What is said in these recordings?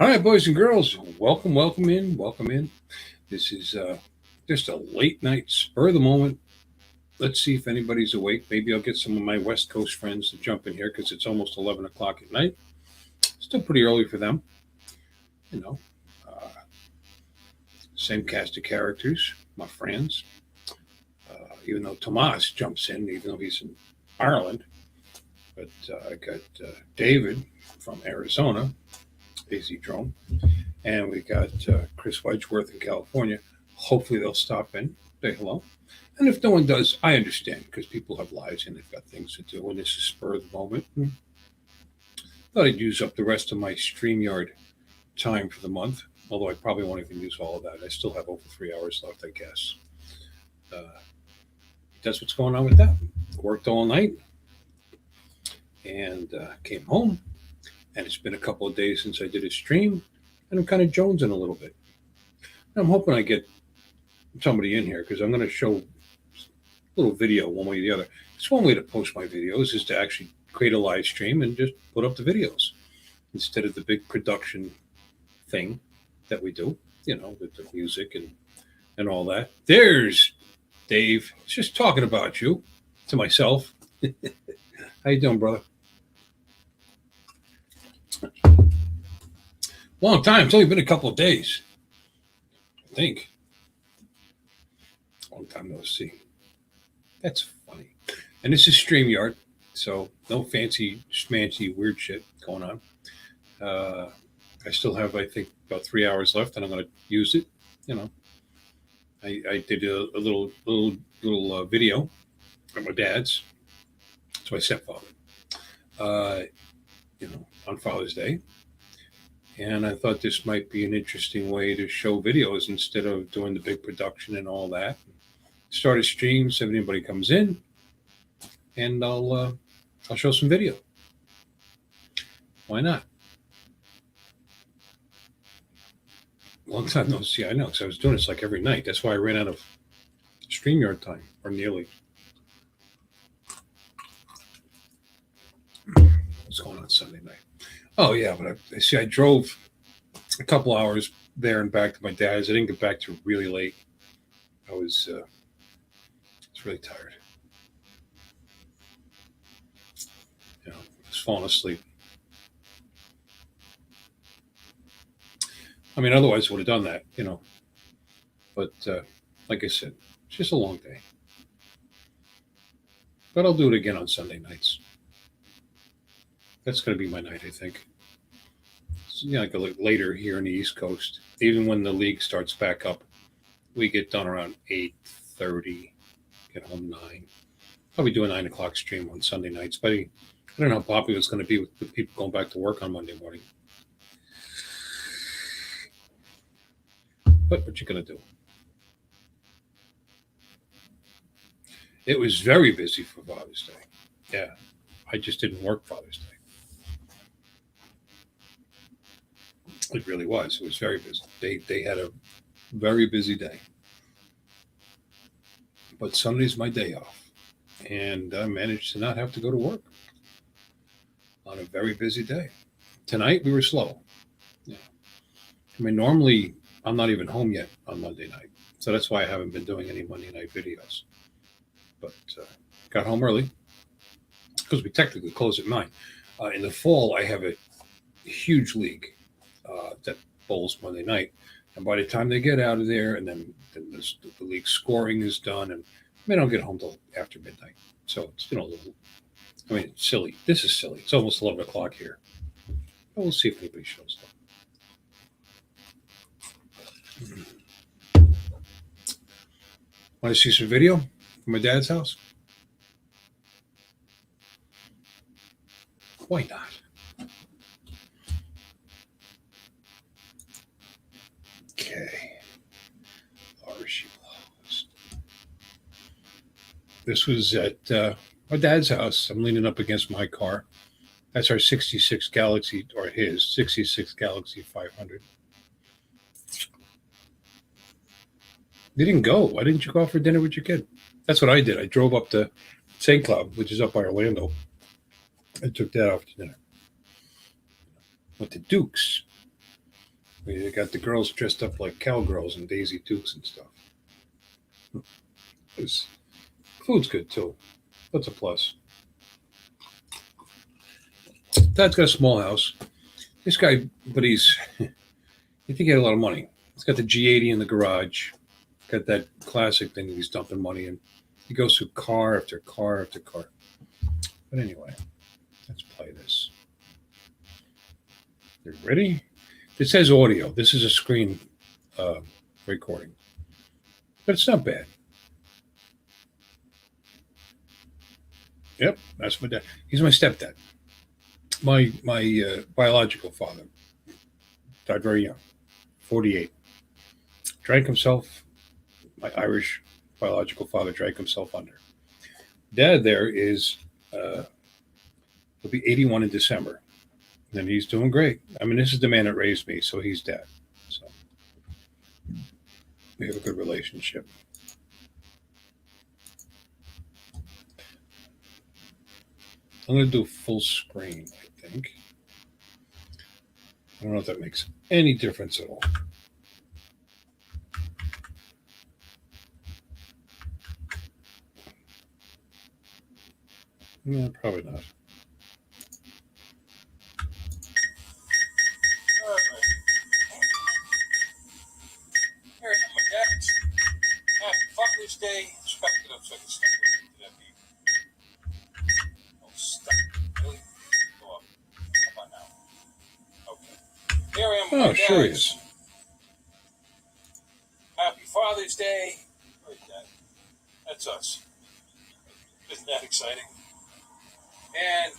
All right, boys and girls, welcome in, welcome in. This is just a late night, spur of the moment. Let's see if anybody's awake. Maybe I'll get some of my West Coast friends to jump in here because it's almost 11 o'clock at night. Still pretty early for them, you know. Uh, Same cast of characters, my friends. Even though Tomas jumps in, even though he's in Ireland. But I got David from Arizona, AZ Drone. And we got Chris Wedgeworth in California. Hopefully they'll stop in, say hello. And if no one does, I understand because people have lives and they've got things to do, and this is spur of the moment. Thought I'd use up the rest of my StreamYard time for the month, although I probably won't even use all of that. I still have over 3 hours left, I guess. Uh, that's what's going on with that. Worked all night and came home, and it's been a couple of days since I did a stream, and I'm kind of jonesing a little bit. I'm hoping I get somebody in here because I'm going to show a little video one way or the other. It's one way to post my videos is to actually create a live stream and just put up the videos instead of the big production thing that we do, with the music and all that. There's Dave. Just talking about you to myself. How you doing, brother? Long time. It's only been a couple of days, I think. Long time no see. That's funny. And this is StreamYard, so no fancy, schmancy, weird shit going on. I still have, I think, about 3 hours left, and I'm going to use it. I did a little video at my dad's. It's my stepfather. On Father's Day, and I thought this might be an interesting way to show videos instead of doing the big production and all that. Start a stream so if anybody comes in, and I'll show some video. Why not? Long time no see. I know, because I was doing this like every night. That's why I ran out of StreamYard time, or nearly. What's going on Sunday night? Oh yeah, but I see. I drove a couple hours there and back to my dad's. I didn't get back to really late. I was really tired. Just falling asleep. I mean, otherwise I would have done that, But like I said, it's just a long day. But I'll do it again on Sunday nights. That's going to be my night, I think. Like later here in the East Coast. Even when the league starts back up, we get done around 8:30. Get home 9. Probably do a 9 o'clock stream on Sunday nights. But I don't know how popular it's going to be with people going back to work on Monday morning. But what you going to do? It was very busy for Father's Day. Yeah, I just didn't work Father's Day. It really was. It was very busy. They had a very busy day. But Sunday's my day off, and I managed to not have to go to work on a very busy day. Tonight we were slow. Yeah. I mean, normally I'm not even home yet on Monday night, so that's why I haven't been doing any Monday night videos. But got home early because we technically close at 9. In the fall, I have a huge league that bowls Monday night, and by the time they get out of there, and then the league scoring is done, and I don't get home till after midnight. So it's a little. I mean, it's silly. This is silly. It's almost 11 o'clock here. But we'll see if anybody shows up. Want to see some video from my dad's house? Why not? Okay. This was at my dad's house. I'm leaning up against my car. That's our 66 Galaxy, or his 66 Galaxy 500. You didn't go. Why didn't you go out for dinner with your kid? That's what I did. I drove up to St. Cloud, which is up by Orlando. I took that out for dinner. Went to Duke's. They got the girls dressed up like cowgirls and Daisy Dukes and stuff. It's, food's good too. That's a plus. Dad's got a small house. This guy, but you think he had a lot of money. He's got the G80 in the garage. Got that classic thing that he's dumping money in. He goes through car after car after car. But anyway, let's play this. You ready? It says audio. This is a screen recording, but it's not bad. Yep, that's my dad. He's my stepdad. My biological father died very young, 48. Drank himself. My Irish biological father drank himself under. Dad there is he'll be 81 in December, and he's doing great. I mean, this is the man that raised me, so he's dad. So we have a good relationship. I'm going to do full screen, I think. I don't know if that makes any difference at all. No, probably not. Father's Day, expected up so I can step into that beat. Oh, stop. Really? Go up. How about now? Okay. Here I am with Oh, my sure he dad's. is. Happy Father's Day. Right, Dad. That's us. Isn't that exciting? And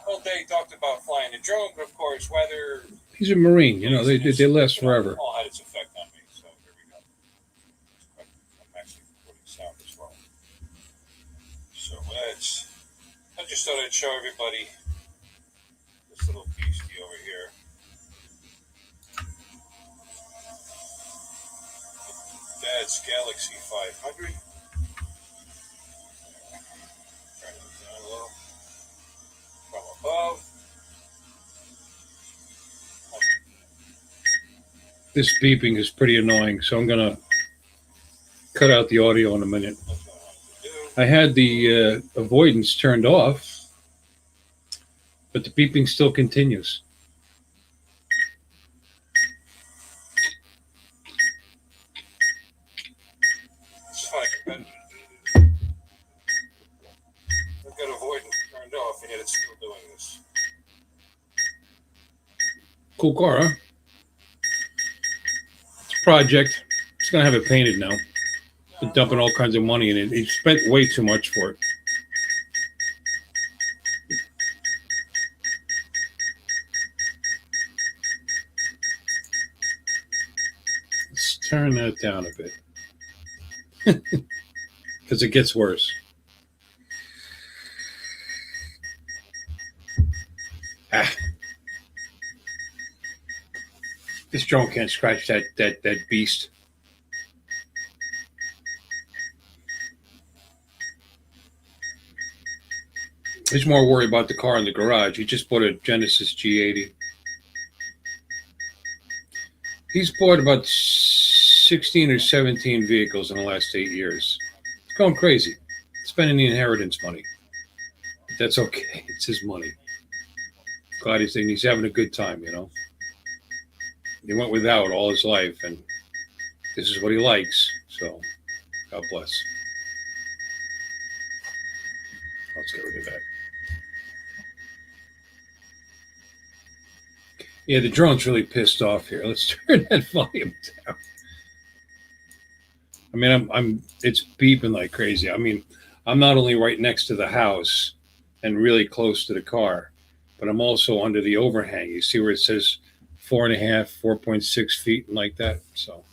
all day talked about flying a drone, but of course, weather. He's a Marine. You know, they last forever. All had its effect on me. So here we go. I'm actually recording sound as well. So I just thought I'd show everybody this little beastie over here. Dad's Galaxy 500. Turn it down a little. From above. This beeping is pretty annoying, so I'm going to cut out the audio in a minute. That's what I wanted to do. I had the avoidance turned off, but the beeping still continues. It's fine. I've got avoidance turned off, and yet it's still doing this. Cool car, huh? It's a project. It's going to have it painted now. Been dumping all kinds of money in it. He spent way too much for it. Let's turn that down a bit. Because it gets worse. This drone can't scratch that beast. He's more worried about the car in the garage. He just bought a Genesis G80. He's bought about 16 or 17 vehicles in the last 8 years. It's going crazy. Spending the inheritance money. But that's okay. It's his money. Glad he's having a good time, you know. He went without all his life, and this is what he likes. So, God bless. Let's get rid of that. Yeah, the drone's really pissed off here. Let's turn that volume down. I mean, it's beeping like crazy. I mean, I'm not only right next to the house and really close to the car, but I'm also under the overhang. You see where it says 4.5, 4.6 feet, and like that. So,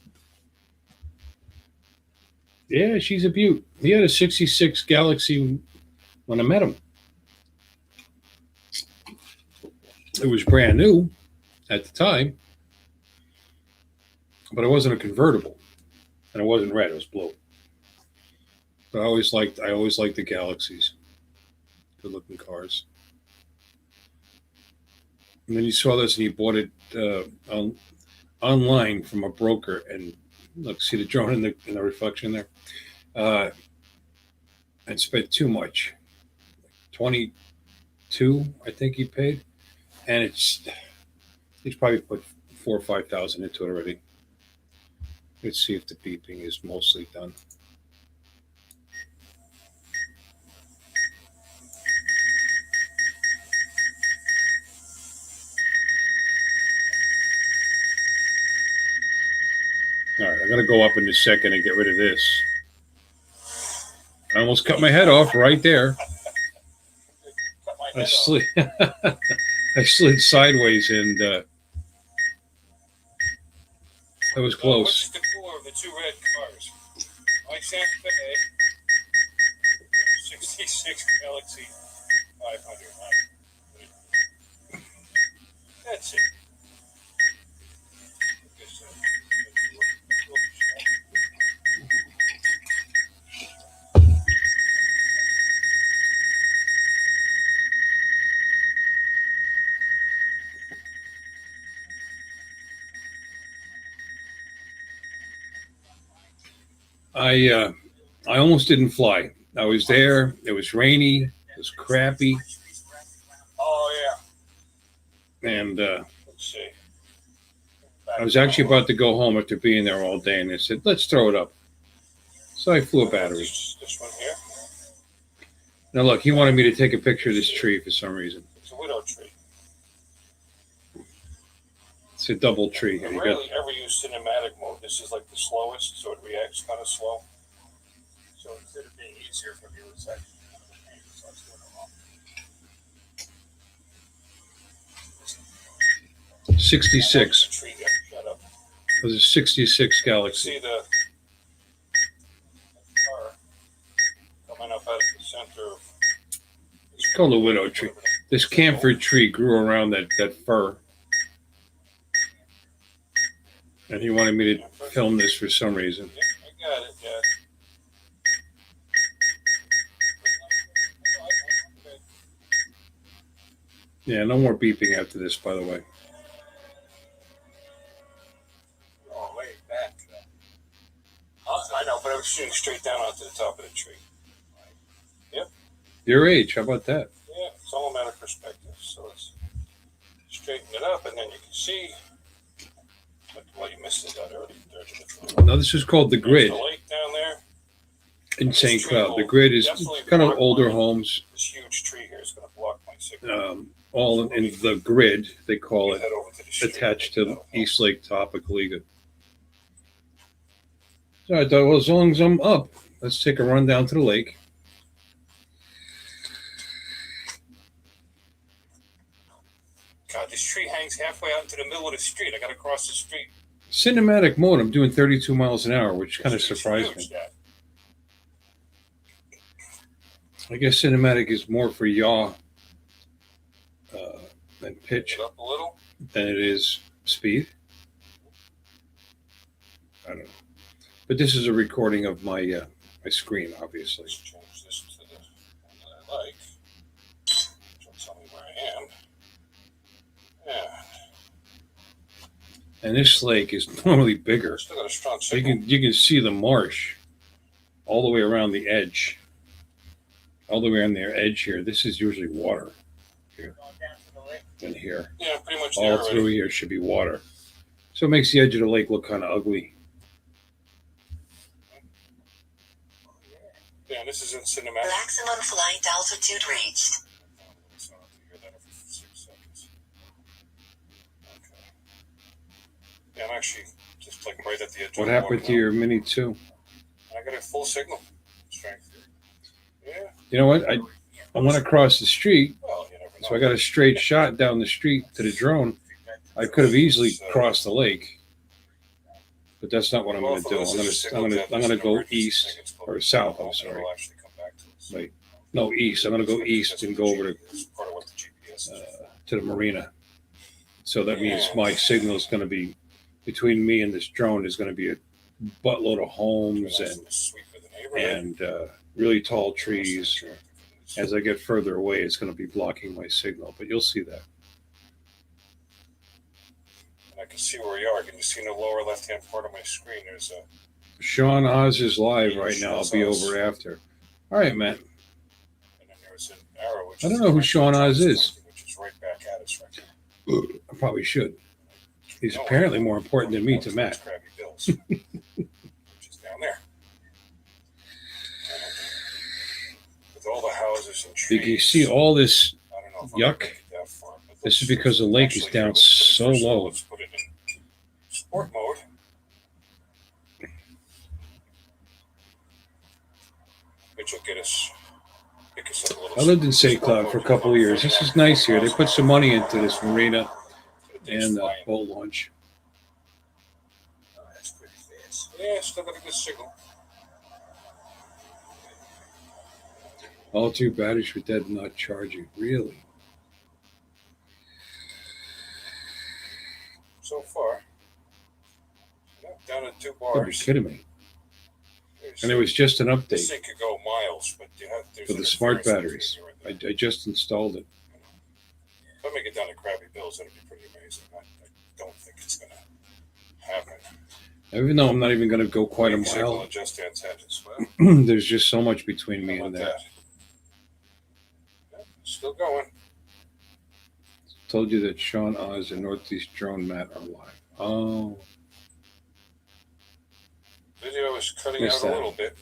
yeah, she's a beaut. He had a '66 Galaxy when I met him. It was brand new at the time, but it wasn't a convertible, and it wasn't red; it was blue. But I always liked the Galaxies. Good looking cars. And then you saw this, and you bought it online from a broker, and look, see the drone in the reflection there, and spent too much. 22, I think he paid, and he's probably put 4 or 5 thousand into it already. Let's see if the beeping is mostly done. All right, I'm gonna go up in a second and get rid of this. I almost cut my head off right there. Cut my I head off. slid, I slid sideways, and that was Which close. is the cooler of the two red cars? My Santa Fe 66 Galaxy 500. That's it. I almost didn't fly. I was there. It was rainy. It was crappy, Oh yeah. and Let's see. I was actually about to go home after being there all day, and they said, "Let's throw it up." So I flew a battery. This one here. Now look, he wanted me to take a picture of this tree for some reason. It's a widow tree. It's a double tree. I You got rarely ever use cinematic mode. This is like the slowest, so it reacts kind of slow. So instead of being easier for you, it's actually so it's doing it wrong. 66. The tree there. Shut up. It was a 66 You Galaxy. see the car coming up out of the center of. It's called a widow tree. This camphor tree grew around that fir, and he wanted me to film this for some reason. Yeah, I got it. Yeah. Yeah, no more beeping after this, by the way. Oh, way back. I know, but I was shooting straight down onto the top of the tree. Your age, how about that? Yeah, it's all a matter of perspective. So let's straighten it up, and then you can see. Well, you missed it out already. Now this is called the Grid There's the lake down there. in St. Cloud. The Grid is kind of older homes, This huge tree here is going to block my signal. all in the Grid, they call it, Head over to the street. attached to East Lake Topeka. So I thought, well, as long as I'm up, let's take a run down to the lake. God, this tree hangs halfway out into the middle of the street. I got to cross the street. Cinematic mode, I'm doing 32 miles an hour, which kind of It's surprised huge, me. Dad. I guess cinematic is more for yaw and pitch Get up a little. than it is speed. I don't know. But this is a recording of my my screen, obviously. Let's change this to the one that I like. Which will tell me where I am. Yeah. And this lake is normally bigger. Still got a strong So signal. you can see the marsh all the way around the edge. All the way on the edge here. This is usually water here. And here. Yeah, pretty much there All already. through here should be water. So it makes the edge of the lake look kind of ugly. Yeah, this is in cinematic. Maximum flight altitude reached. So I'll have to hear that every 6 seconds. Okay. Yeah, I'm actually just like right at the edge. What of the happened water to now. your Mini 2? I got a full signal strength here. Yeah. You know what? I went across the street, Well, you never know. so I got a straight shot down the street to the drone. I could have easily crossed the lake, but that's not what I'm going to do. I'm going to go east or south. I'm sorry. It'll actually come back to us. Wait, no, east. I'm going to go east and go over It's part of what the GPS is. to the marina. So that means my signal is going to be between me and this drone. Is going to be a buttload of homes and really tall trees. As I get further away, it's going to be blocking my signal, but you'll see that. And I can see where you are. Can you see in the lower left-hand part of my screen? There's a Sean Oz is live right now. I'll be over after. All right, Matt. and then there's an arrow. Which I don't is know who Sean Oz is. pointing, which is right back at us right now. I probably should. He's No, apparently more important than me to Matt. Krabby Bill's, which is down there. With all the houses and trees. You can see all this I don't know if yuck. I'm gonna get that far, but This is let's- because the lake is actually, down let's so first of all, low. Let's put it in sport mode. Which will get us. Pick us up a little I lived in sport St. Cloud mode. for a couple of years. This is nice here. They put some money into this marina and boat launch. Oh, that's pretty fast. Yeah, still got a good signal. All 2 batteries were dead and not charging. Really? So far. Yeah, down to 2 You're bars. kidding me. There's- And it was just an This update thing could go miles, but there's for the an smart interference batteries. between here and there. I just installed it. If I make it down to Krabby Bill's, that'd be pretty amazing. I don't think it's going to happen. Even though I'm not even going to go quite a Big signal mile, and just antennas. Well, there's just so much between me how and about that. Yeah, still going. Told you that Sean Oz and Northeast Drone Matt are live. Oh, Video is cutting Missed out that. a little bit.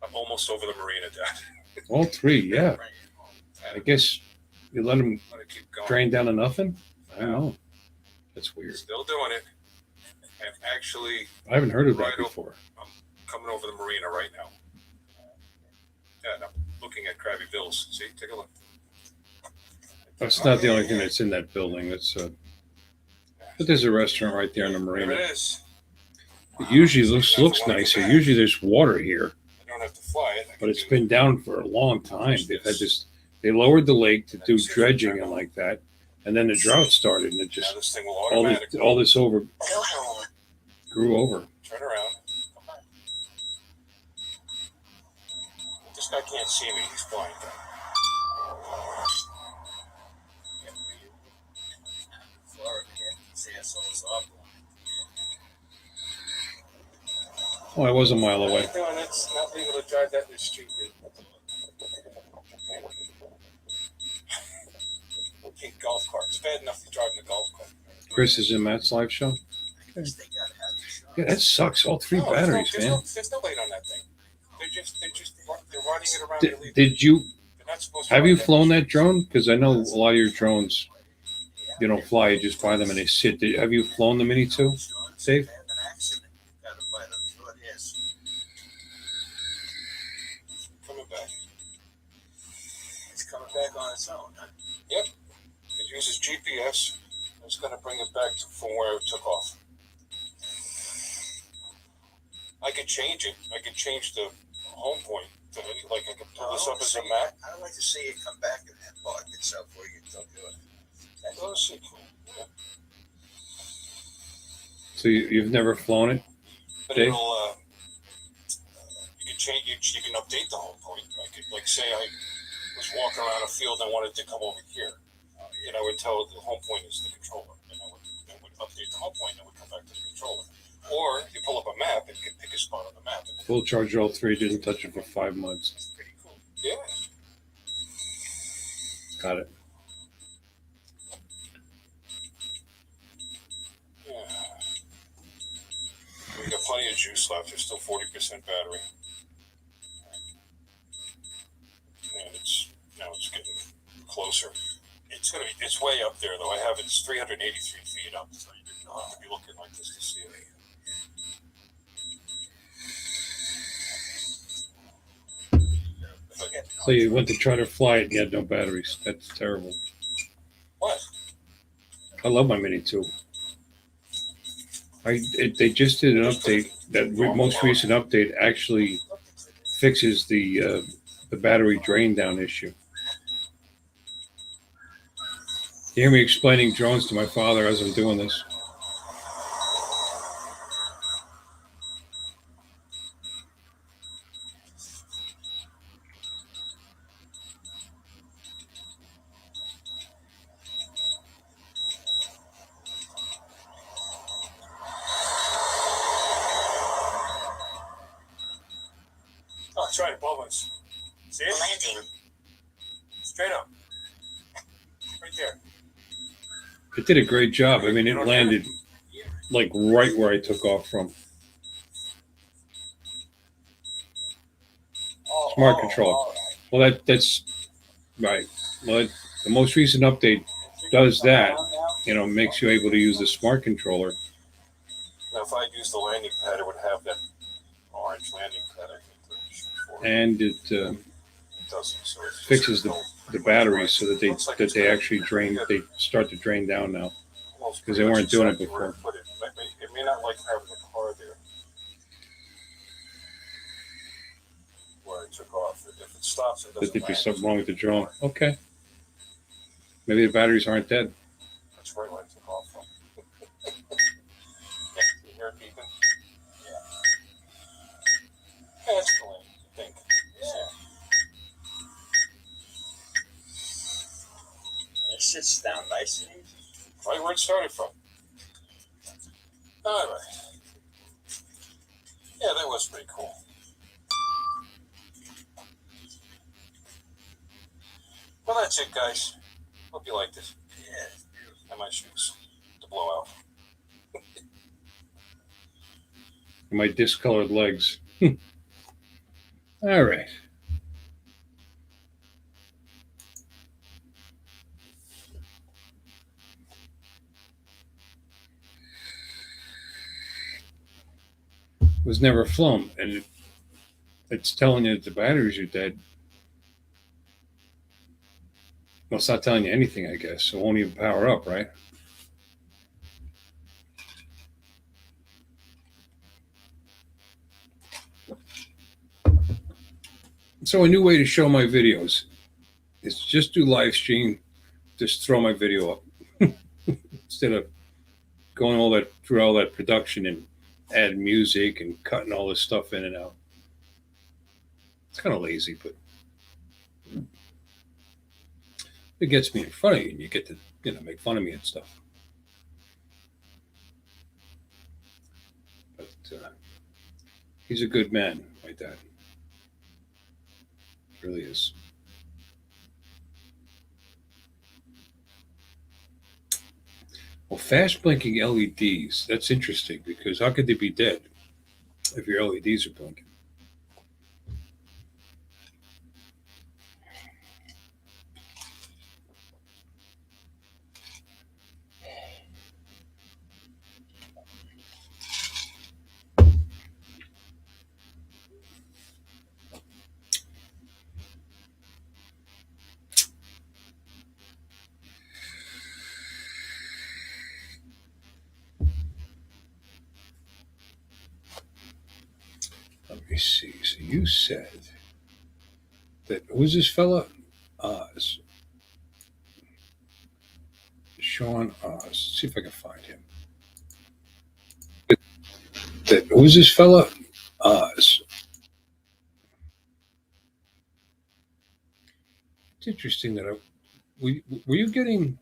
I'm almost over the marina, Dad. all 3, yeah. I guess you let them I'm gonna keep going. drain down to nothing? I don't know. That's weird. Still doing it. I'm actually I haven't heard of that Right over. before. coming over the marina right now. Yeah, and I'm looking at Krabby Bill's. See, take a look. That's not the only thing that's in that building. That's but there's a restaurant right there in the There marina. it is. It usually looks nice here. Usually there's water here, I don't have to fly it. I but can it's do been down for a long time. They've had this. They lowered the lake to do dredging and like that, and then the drought started, and it Now just this thing will all automatically this over Go home. grew over. turn around. Come back. This guy can't see me. He's blind. Oh, I was a mile away. No, it's not legal to drive that in the street, dude. Okay, golf cart. It's bad enough to drive in a golf cart. Chris is in Matt's live show. Yeah, that sucks. All 3 No, batteries, there's man. No, there's no light on that thing. They're running it around illegally. Did you They're not supposed to have run you that flown thing. that drone? Because I know a lot of your drones, you don't fly. You just buy them and they sit. Have you flown the Mini 2, Dave? Coming back. It's coming back on its own. Huh? It uses GPS. It's going to bring it back from where it took off. I could change it. I could change the home point to any, like I could pull this up as a map. I'd like to see it come back and park itself where you can do it. Let's see. Yeah. So you've never flown it? But Dave? it'll, you can change, you can update the home point. I could, like, say I was walking around a field and wanted to come over here. And I would tell the home point is the controller. And I would update the home point and it would come back to the controller. Or you pull up a map and you can pick a spot on the map. And Full charge all 3. Didn't touch it for 5 months. It's pretty cool. yeah. Got it. Yeah. We got plenty of juice left. There's still 40% battery. And it's getting closer. It's way up there though. I have it's 383 feet up, so you don't have to be looking like this to see it. So you went to try to fly it and you had no batteries. That's terrible. What? I love my Mini 2. They just did an update. That most recent update actually fixes the battery drain down issue. You hear me explaining drones to my father as I'm doing this. That's right, above us. See it? Landing. Straight up. Right there. It did a great job. I mean, it landed like right where I took off from. Smart control. All right. Well, that's right. Well, the most recent update does that. You know, makes you able to use the smart controller. Now, if I use the landing pad, it would have that orange landing pad. I think before. And it It doesn't. So it's fixes the batteries so that they actually drain. They start to drain down now because they weren't doing it before. It may not like having the car there where it took off. If it stops, it That doesn't there'd be land. something wrong with the drone. Okay, maybe the batteries aren't dead. That's right where I took off from. You hear it beeping? Yeah. Yeah, it's the landing, I think. Yeah. It sits down nice and easy. Right where it started from. All right. Yeah, that was pretty cool. Well, that's it, guys. Hope you liked it. Yeah. And my shoes to blow out. My discolored legs. All right. Was never flown, and it's telling you that the batteries are dead. Well, it's not telling you anything, I guess. So it won't even power up, right? So a new way to show my videos is just do live stream, just throw my video up instead of going through all that production and add music and cutting all this stuff in and out. It's kind of lazy, but it gets me in front of you, and you get to make fun of me and stuff. But he's a good man, my dad. Really is. Well, fast blinking LEDs, that's interesting because how could they be dead if your LEDs are blinking? Let me see. So you said that who's this fella? Oz. Sean Oz. Let's see if I can find him. That who's this fella? Oz. It's interesting that were you getting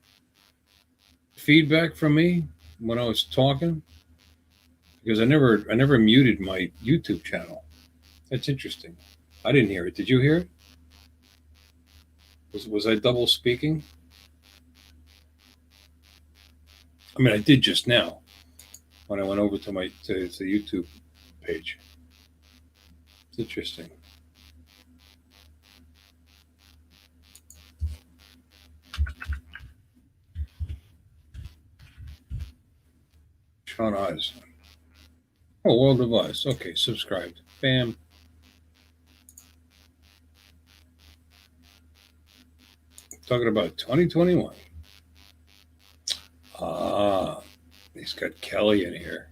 feedback from me when I was talking? Because I never muted my YouTube channel. That's interesting. I didn't hear it. Did you hear it? Was I double speaking? I mean, I did just now when I went over to the YouTube page. It's interesting. Sean Oz. Oh, World of Oz. Okay, subscribed. Bam. Talking about 2021. Ah, he's got Kelly in here.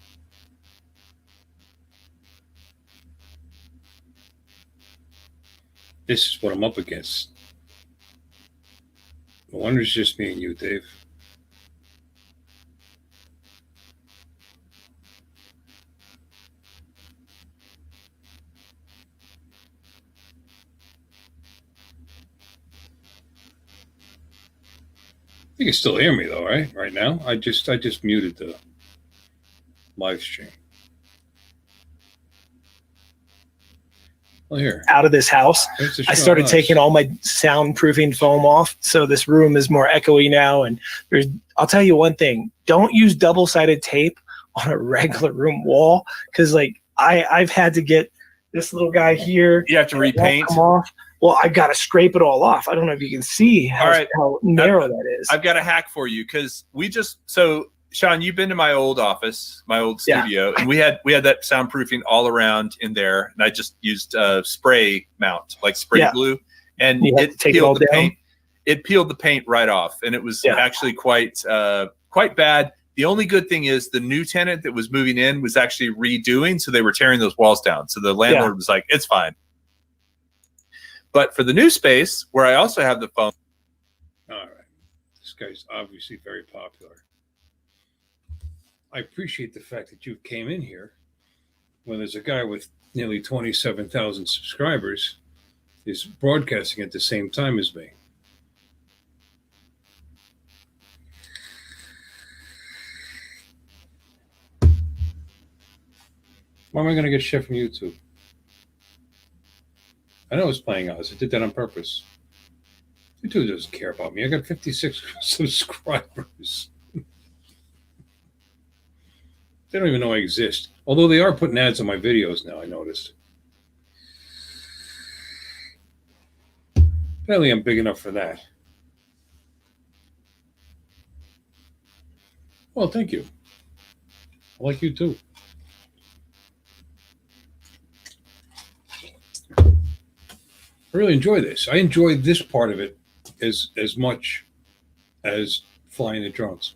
This is what I'm up against. No wonder it's just me and you, Dave. You can still hear me though, right? Right now, I just muted the live stream. Well, here. out of this house. It's a I shot started us. taking all my soundproofing foam off, so this room is more echoey now. And I'll tell you one thing: don't use double-sided tape on a regular room wall, because like I've had to get this little guy here. You have to repaint. Come off. Well, I've got to scrape it all off. I don't know if you can see how narrow that is. I've got a hack for you, because Sean, you've been to my old office, my old studio, and we had that soundproofing all around in there, and I just used spray mount, like spray glue, and it peeled the paint. It peeled the paint right off, and it was actually quite bad. The only good thing is the new tenant that was moving in was actually redoing, so they were tearing those walls down. So the landlord was like, "It's fine." But for the new space, where I also have the phone. All right, this guy's obviously very popular. I appreciate the fact that you came in here when there's a guy with nearly 27,000 subscribers is broadcasting at the same time as me. Why am I going to get shit from YouTube? I know it's playing odds. I did that on purpose. YouTube doesn't care about me. I got 56 subscribers. They don't even know I exist. Although they are putting ads on my videos now, I noticed. Apparently I'm big enough for that. Well, thank you. I like you too. I really enjoy this. I enjoy this part of it as much as flying the drones.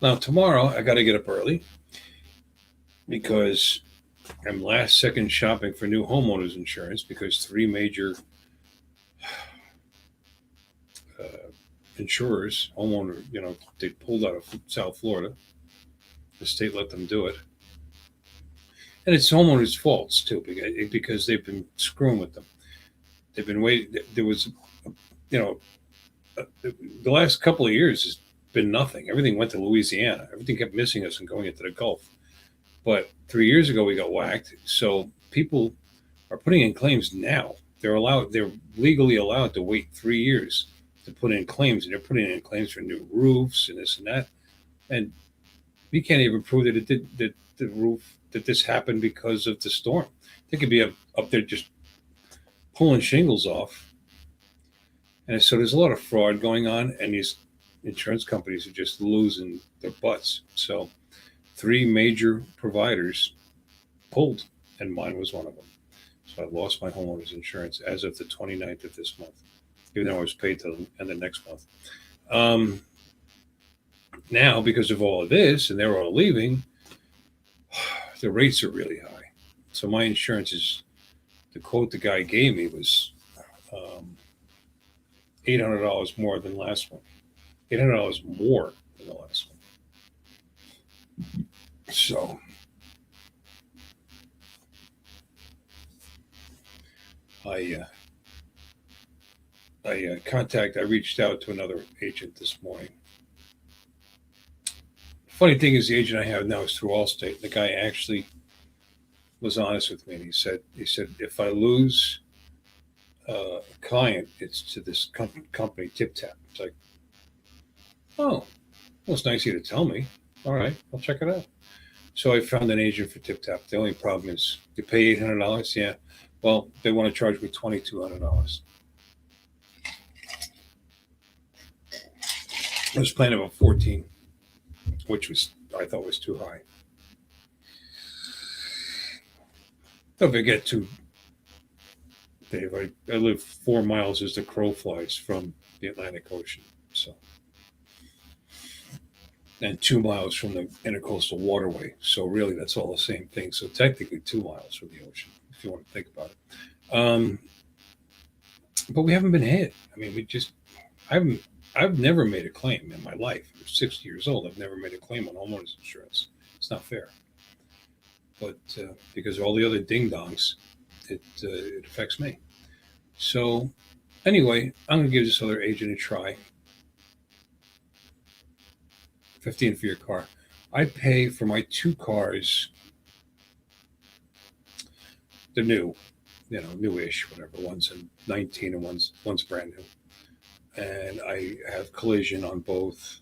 Now tomorrow I got to get up early because I'm last second shopping for new homeowners insurance, because three major insurers, homeowner, they pulled out of South Florida. The state let them do it. And it's homeowners' faults too, because they've been screwing with them. They've been waiting. There was, the last couple of years has been nothing. Everything went to Louisiana. Everything kept missing us and going into the Gulf. But 3 years ago, we got whacked. So people are putting in claims now. They're legally allowed to wait 3 years to put in claims, and they're putting in claims for new roofs and this and that. And we can't even prove that it did the roof, that this happened because of the storm. They could be up there just pulling shingles off. And so there's a lot of fraud going on, and these insurance companies are just losing their butts. So 3 major providers pulled, and mine was one of them. So I lost my homeowner's insurance as of the 29th of this month, even though I was paid till the end of next month. Now, because of all of this, and they're all leaving, the rates are really high. So my insurance is, the quote the guy gave me was $800 more than last one. $800 more than the last one. So I reached out to another agent this morning. Funny thing is, the agent I have now is through Allstate. The guy actually was honest with me, and he said if I lose a client, it's to this company, Tip Tap. It's like, oh, well, it's nice of you to tell me. All right, I'll check it out. So I found an agent for Tip Tap. The only problem is you pay $800. Yeah, well, they want to charge me $2,200. I was planning about 14, which I thought was too high. Don't forget to, Dave, I live 4 miles as the crow flies from the Atlantic Ocean, and 2 miles from the intercoastal waterway. So really, that's all the same thing. So technically 2 miles from the ocean, if you want to think about it. But we haven't been hit. I mean, I've never made a claim in my life. I'm 60 years old. I've never made a claim on homeowners insurance. It's not fair. But because of all the other ding-dongs, it affects me. So anyway, I'm going to give this other agent a try. $15 for your car. I pay for my 2 cars they're new, newish, whatever. One's in 19 and one's brand new. And I have collision on both.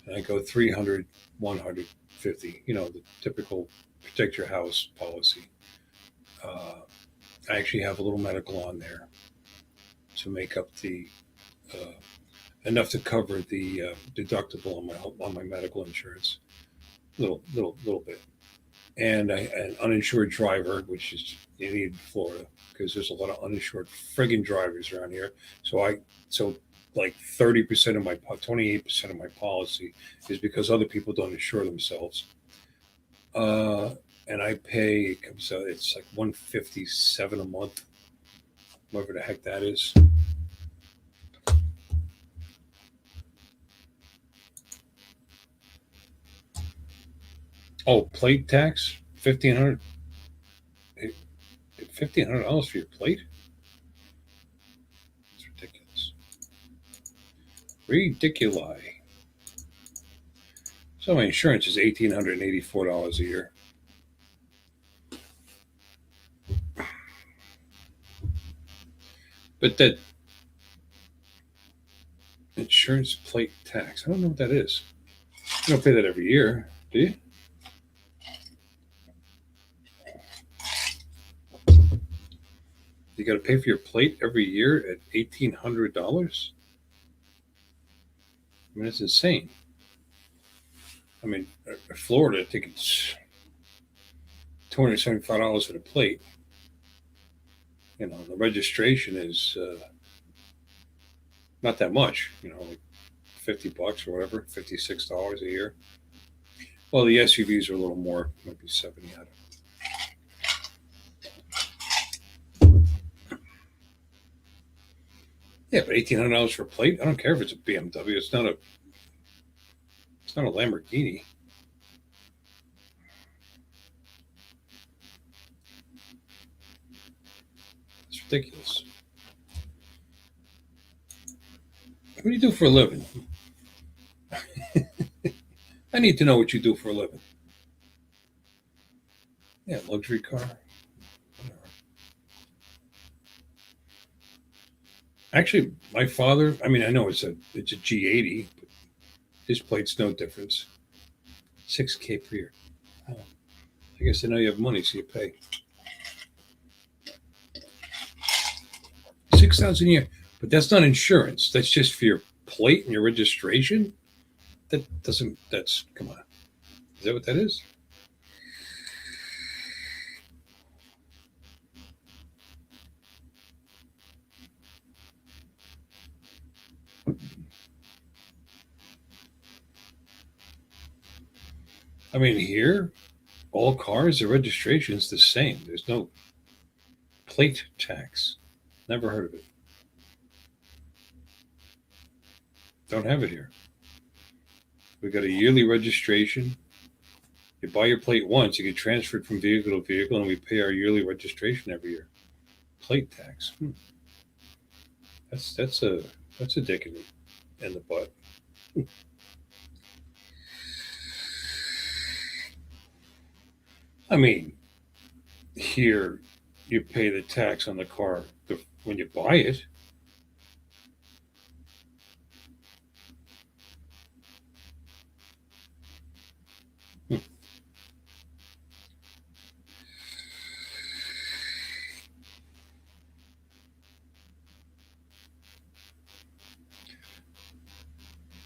And I go 300, 150, the typical protect your house policy. I actually have a little medical on there to make up the enough to cover the deductible on my medical insurance, little bit, and an uninsured driver, which is you need in Florida because there's a lot of uninsured friggin' drivers around here. So like 30% of my 28% of my policy is because other people don't insure themselves. And I pay, so it's like $157 a month, whatever the heck that is. Oh, plate tax, $1,500. $1,500 for your plate? It's ridiculous. Ridiculi. So my insurance is $1,884 a year. But that insurance plate tax, I don't know what that is. You don't pay that every year, do you? You got to pay for your plate every year at $1,800? I mean, it's insane. I mean, Florida, I think it's $275 for the plate. The registration is not that much, like $50 or whatever, $56 a year. Well, the SUVs are a little more, maybe 70 out of. Yeah, but $1,800 for a plate. I don't care if it's a BMW. It's not a Lamborghini. It's ridiculous. What do you do for a living? I need to know what you do for a living. Yeah, luxury car. Whatever. Actually, my father, I mean, I know it's a G80, but his plate's no difference. $6,000 per year. Oh, I guess I know you have money, so you pay. $6,000 a year, but that's not insurance. That's just for your plate and your registration. That's come on. Is that what that is? I mean, here, all cars, the registration is the same. There's no plate tax. Never heard of it. Don't have it here. We got a yearly registration. You buy your plate once, you get transferred from vehicle to vehicle, and we pay our yearly registration every year. Plate tax. That's a dick in the butt. I mean, here you pay the tax on the car when you buy it.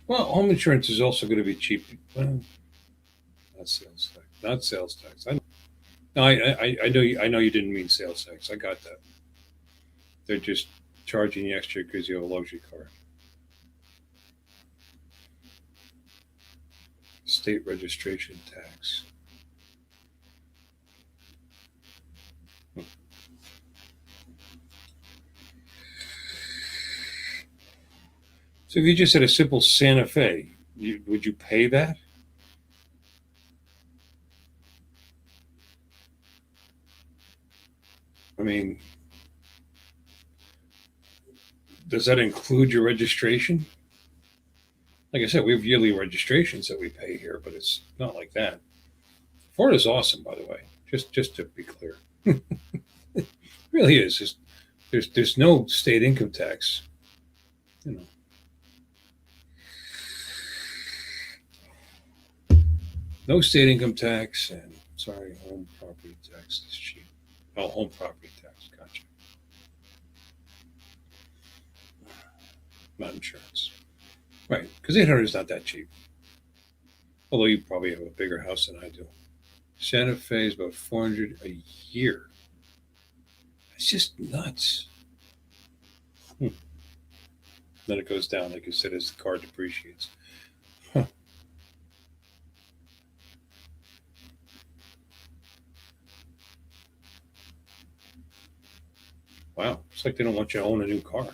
Well, home insurance is also going to be cheap. Well, not sales tax. Not sales tax. I know you didn't mean sales tax. I got that. They're just charging you extra because you have a luxury car. State registration tax. So if you just had a simple Santa Fe, would you pay that? I mean, does that include your registration? Like I said, we have yearly registrations that we pay here, but it's not like that. Florida's awesome, by the way, just to be clear. really is. There's no state income tax. You know, no state income tax, and sorry, home property tax is cheap. Oh, home property tax, gotcha. Not insurance, right? Because 800 is not that cheap. Although you probably have a bigger house than I do. Santa Fe is about 400 a year. It's just nuts. Then it goes down, like you said, as the car depreciates. Huh. Wow, it's like they don't want you to own a new car.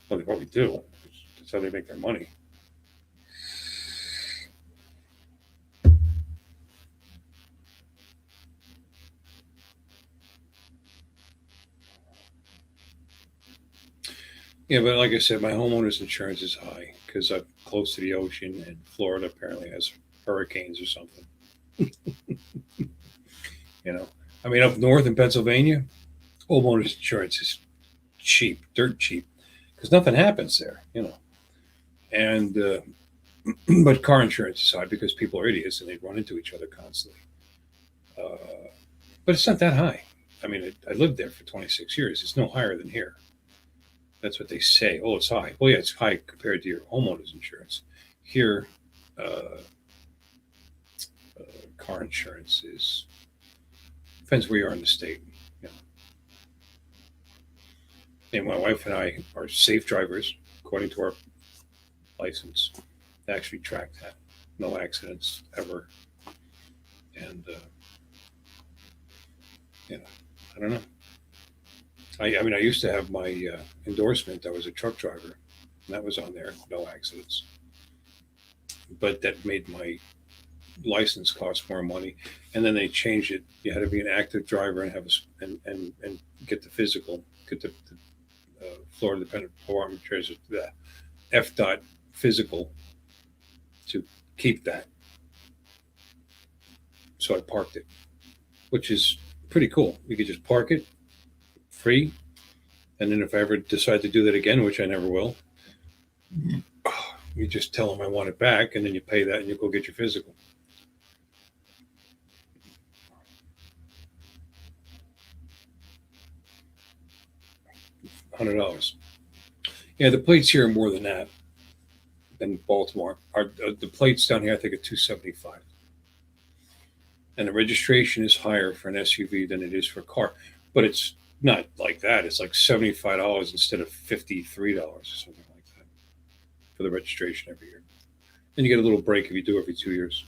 Well, they probably do. That's how they make their money. Yeah, but like I said, my homeowner's insurance is high because I'm close to the ocean, and Florida apparently has hurricanes or something. You know, I mean, up north in Pennsylvania, homeowners insurance is cheap, dirt cheap, because nothing happens there. You know, and but car insurance is high because people are idiots and they run into each other constantly. But it's not that high. I mean, I lived there for 26 years. It's no higher than here. That's what they say. Oh, it's high. Well, yeah, it's high compared to your homeowner's insurance. Here, uh, car insurance is depends where you are in the state. You know. And my wife and I are safe drivers according to our license. They actually track that. No accidents ever. And you know, I don't know. I mean, I used to have my endorsement. I was a truck driver, and that was on there. No accidents. But that made my license cost more money, and then they changed it. You had to be an active driver and have and get the physical, get the Florida Department of Treasury, the FDOT physical to keep that. So I parked it, which is pretty cool. You could just park it free, and then if I ever decide to do that again, which I never will, you just tell them I want it back, and then you pay that, and you go get your physical. $100. Yeah, the plates here are more than that in Baltimore. The plates down here, I think, are 275, and the registration is higher for an SUV than it is for a car, but it's not like that. It's like $75 instead of $53 or something like that for the registration every year. Then you get a little break if you do every 2 years.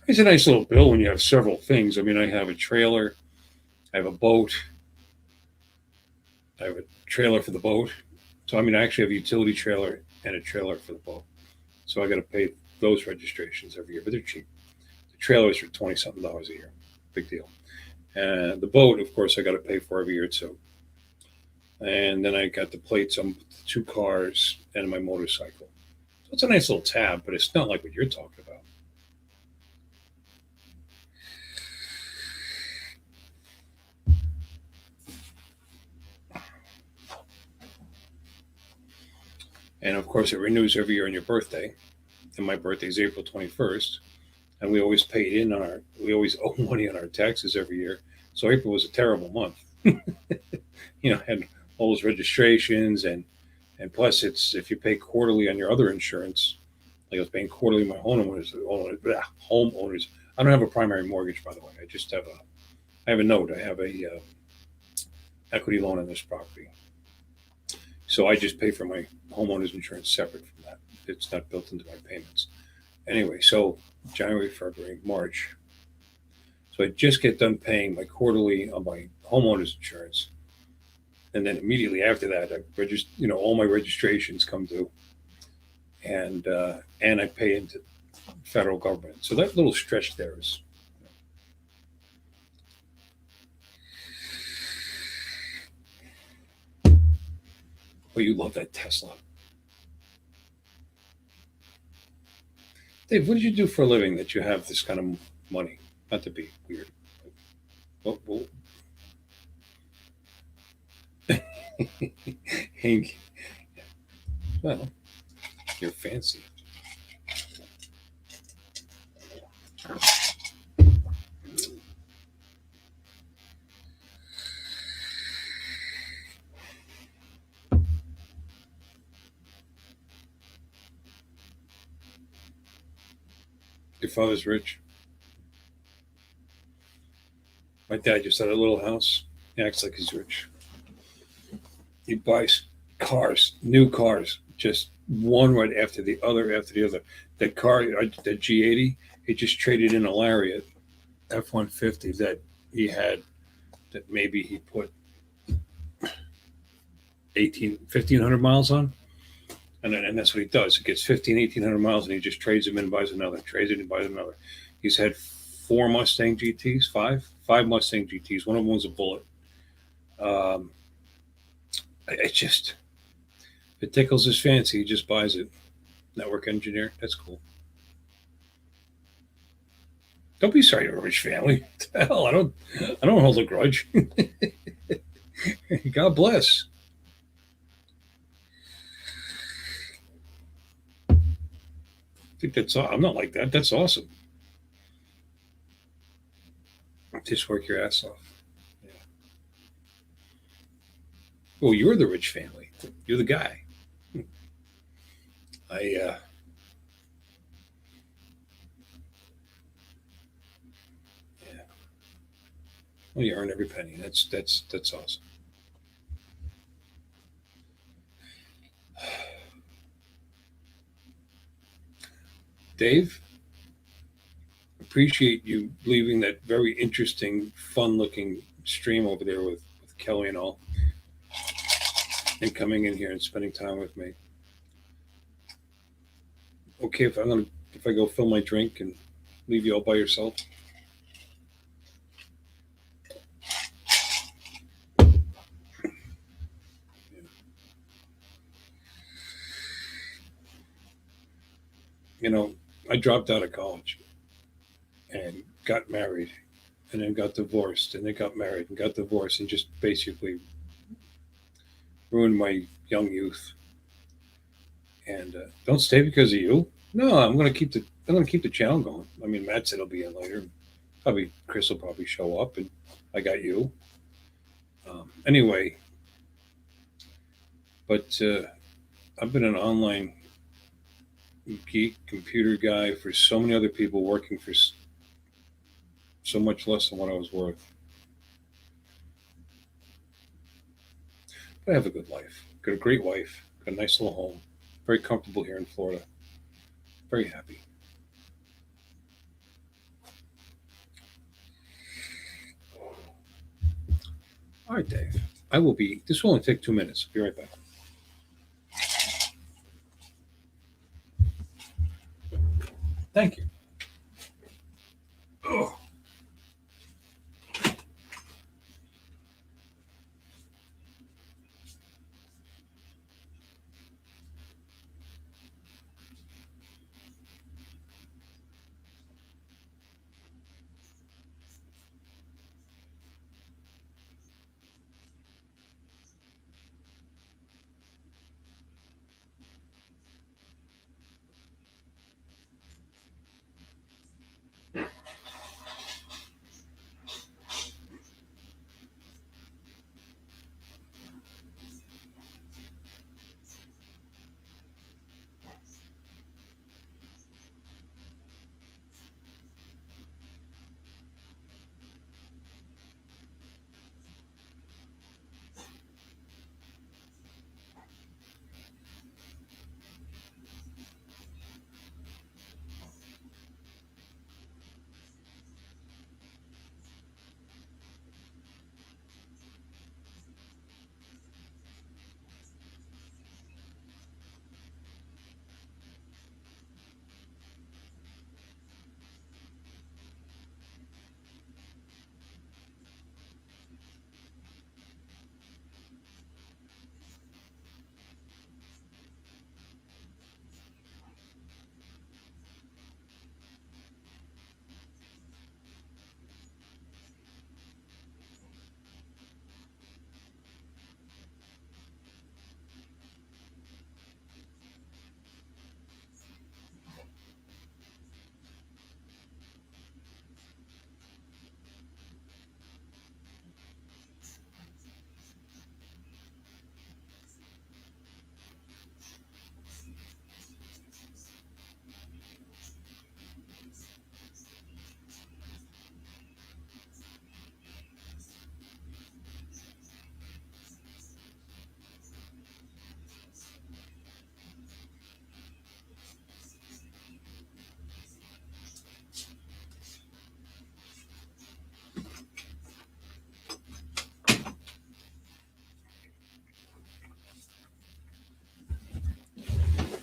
It's a nice little bill when you have several things. I mean, I have a trailer, I have a boat, I have a trailer for the boat. So I mean, I actually have a utility trailer and a trailer for the boat. So I got to pay those registrations every year, but they're cheap. The trailers are $20-something a year. Big deal. And the boat, of course, I got to pay for every year too. And then I got the plates on the 2 cars and my motorcycle. So it's a nice little tab, but it's not like what you're talking about. And of course, it renews every year on your birthday. And my birthday is April 21st. And we always we always owe money on our taxes every year. So April was a terrible month. You know, had all those registrations, and plus it's if you pay quarterly on your other insurance, like I was paying quarterly my homeowners. I don't have a primary mortgage, by the way. I have a note. I have a equity loan on this property. So I just pay for my homeowner's insurance separate from that. It's not built into my payments. Anyway, so January, February, March. So I just get done paying my quarterly on my homeowner's insurance. And then immediately after that, all my registrations come due. And I pay into federal government. So that little stretch there is. Oh, you love that Tesla. Dave, what did you do for a living that you have this kind of money. Not to be weird. Well, Hank, well, you're fancy. Your father's rich. My dad just had a little house. He acts like he's rich. He buys cars, new cars, just one right after the other after the other. That car, that G80, he just traded in a Lariat F-150 that he had that maybe he put 1,500 miles on. And that's what he does. He gets 1,800 miles and he just trades them in and buys another, trades it and buys another. He's had four Mustang GTs, five Mustang GTs. One of them was a Bullet. It just, it tickles his fancy. He just buys it. Network engineer. That's cool. Don't be sorry, you're a rich family. What the hell, I don't hold a grudge. God bless. I think that's. I'm not like that. That's awesome. Just work your ass off. Yeah. Well, you're the rich family. You're the guy. I. Yeah. Well, you earn every penny. That's awesome. Dave, appreciate you leaving that very interesting, fun-looking stream over there with Kelly and all, and coming in here and spending time with me. Okay, if I go fill my drink and leave you all by yourself. You know, I dropped out of college and got married and then got divorced and then got married and got divorced and just basically ruined my young youth. And don't stay because of you. No, I'm gonna keep the channel going. I mean, Matt said he'll be in later. Probably Chris will probably show up, and I got you. Anyway, but I've been an online geek computer guy for so many other people working for so much less than what I was worth. But I have a good life. Got a great wife. Got a nice little home. Very comfortable here in Florida. Very happy. All right, Dave. This will only take 2 minutes. Be right back. Thank you. Oh.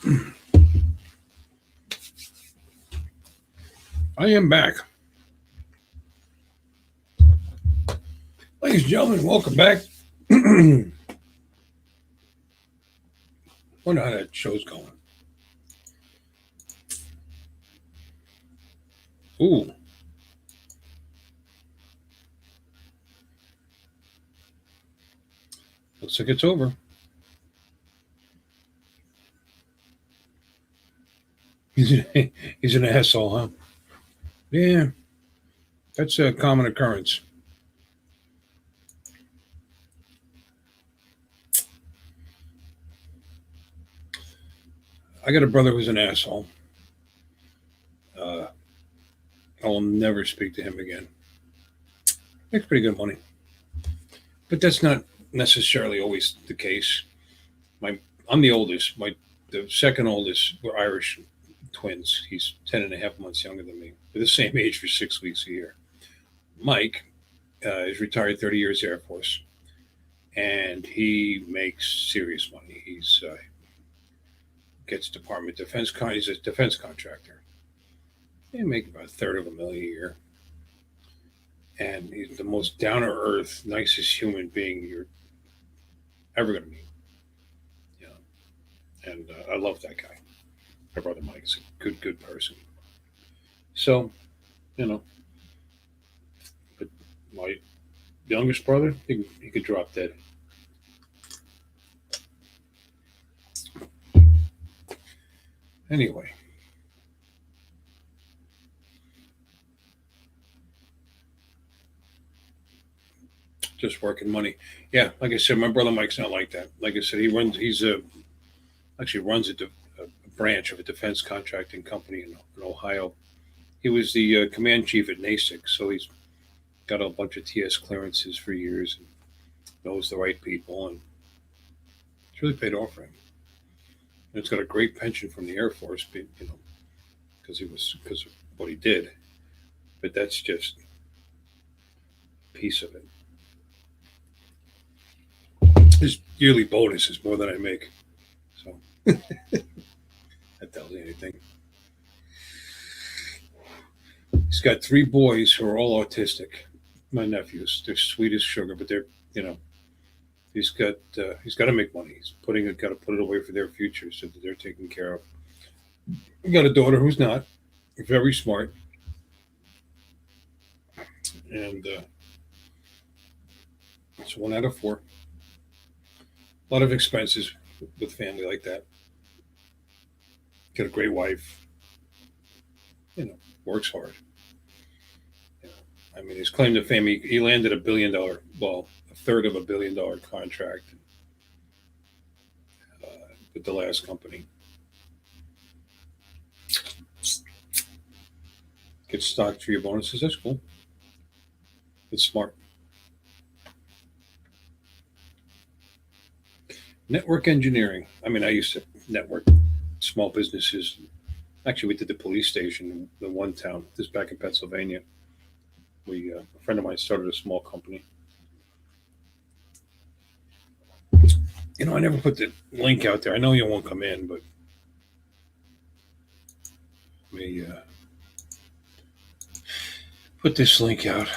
I am back. Ladies and gentlemen, welcome back. Wonder how that show's going. Ooh. Looks like it's over. He's an asshole, huh? Yeah, that's a common occurrence. I got a brother who's an asshole. I will never speak to him again. Makes pretty good money, but that's not necessarily always the case. I'm the oldest. The second oldest were Irish twins. He's 10 and a half months younger than me. We're the same age for 6 weeks a year. Mike is retired 30 years Air Force, and he makes serious money. He's gets Department of Defense. He's a defense contractor. They make about $1/3 of $1 million a year, and he's the most down to earth, nicest human being you're ever going to meet. You know, and I love that guy. My brother Mike is a good person. So, you know, but my youngest brother, he could drop dead. Anyway. Just working money. Yeah, like I said, my brother Mike's not like that. Like I said, he's actually runs a branch of a defense contracting company in Ohio. He was the command chief at NASIC, so he's got a bunch of TS clearances for years and knows the right people, and it's really paid off for him. And it's got a great pension from the Air Force, you know, because of what he did. But that's just a piece of it. His yearly bonus is more than I make, so that tells you anything. He's got 3 boys who are all autistic. My nephews, they're sweet as sugar, but they're, you know, he's got to make money. He's got to put it away for their future so that they're taken care of. We got a daughter who's not very smart, and it's 1 out of 4. A lot of expenses with family like that. Got a great wife. You know, works hard. You know, I mean, his claim to fame, he landed $1 billion, well, 1/3 of $1 billion contract with the last company. Get stock for your bonuses. That's cool. It's smart. Network engineering. I mean, I used to network small businesses. Actually, we did the police station in one town. This is back in Pennsylvania. A friend of mine started a small company. You know, I never put the link out there. I know you won't come in, but let me put this link out.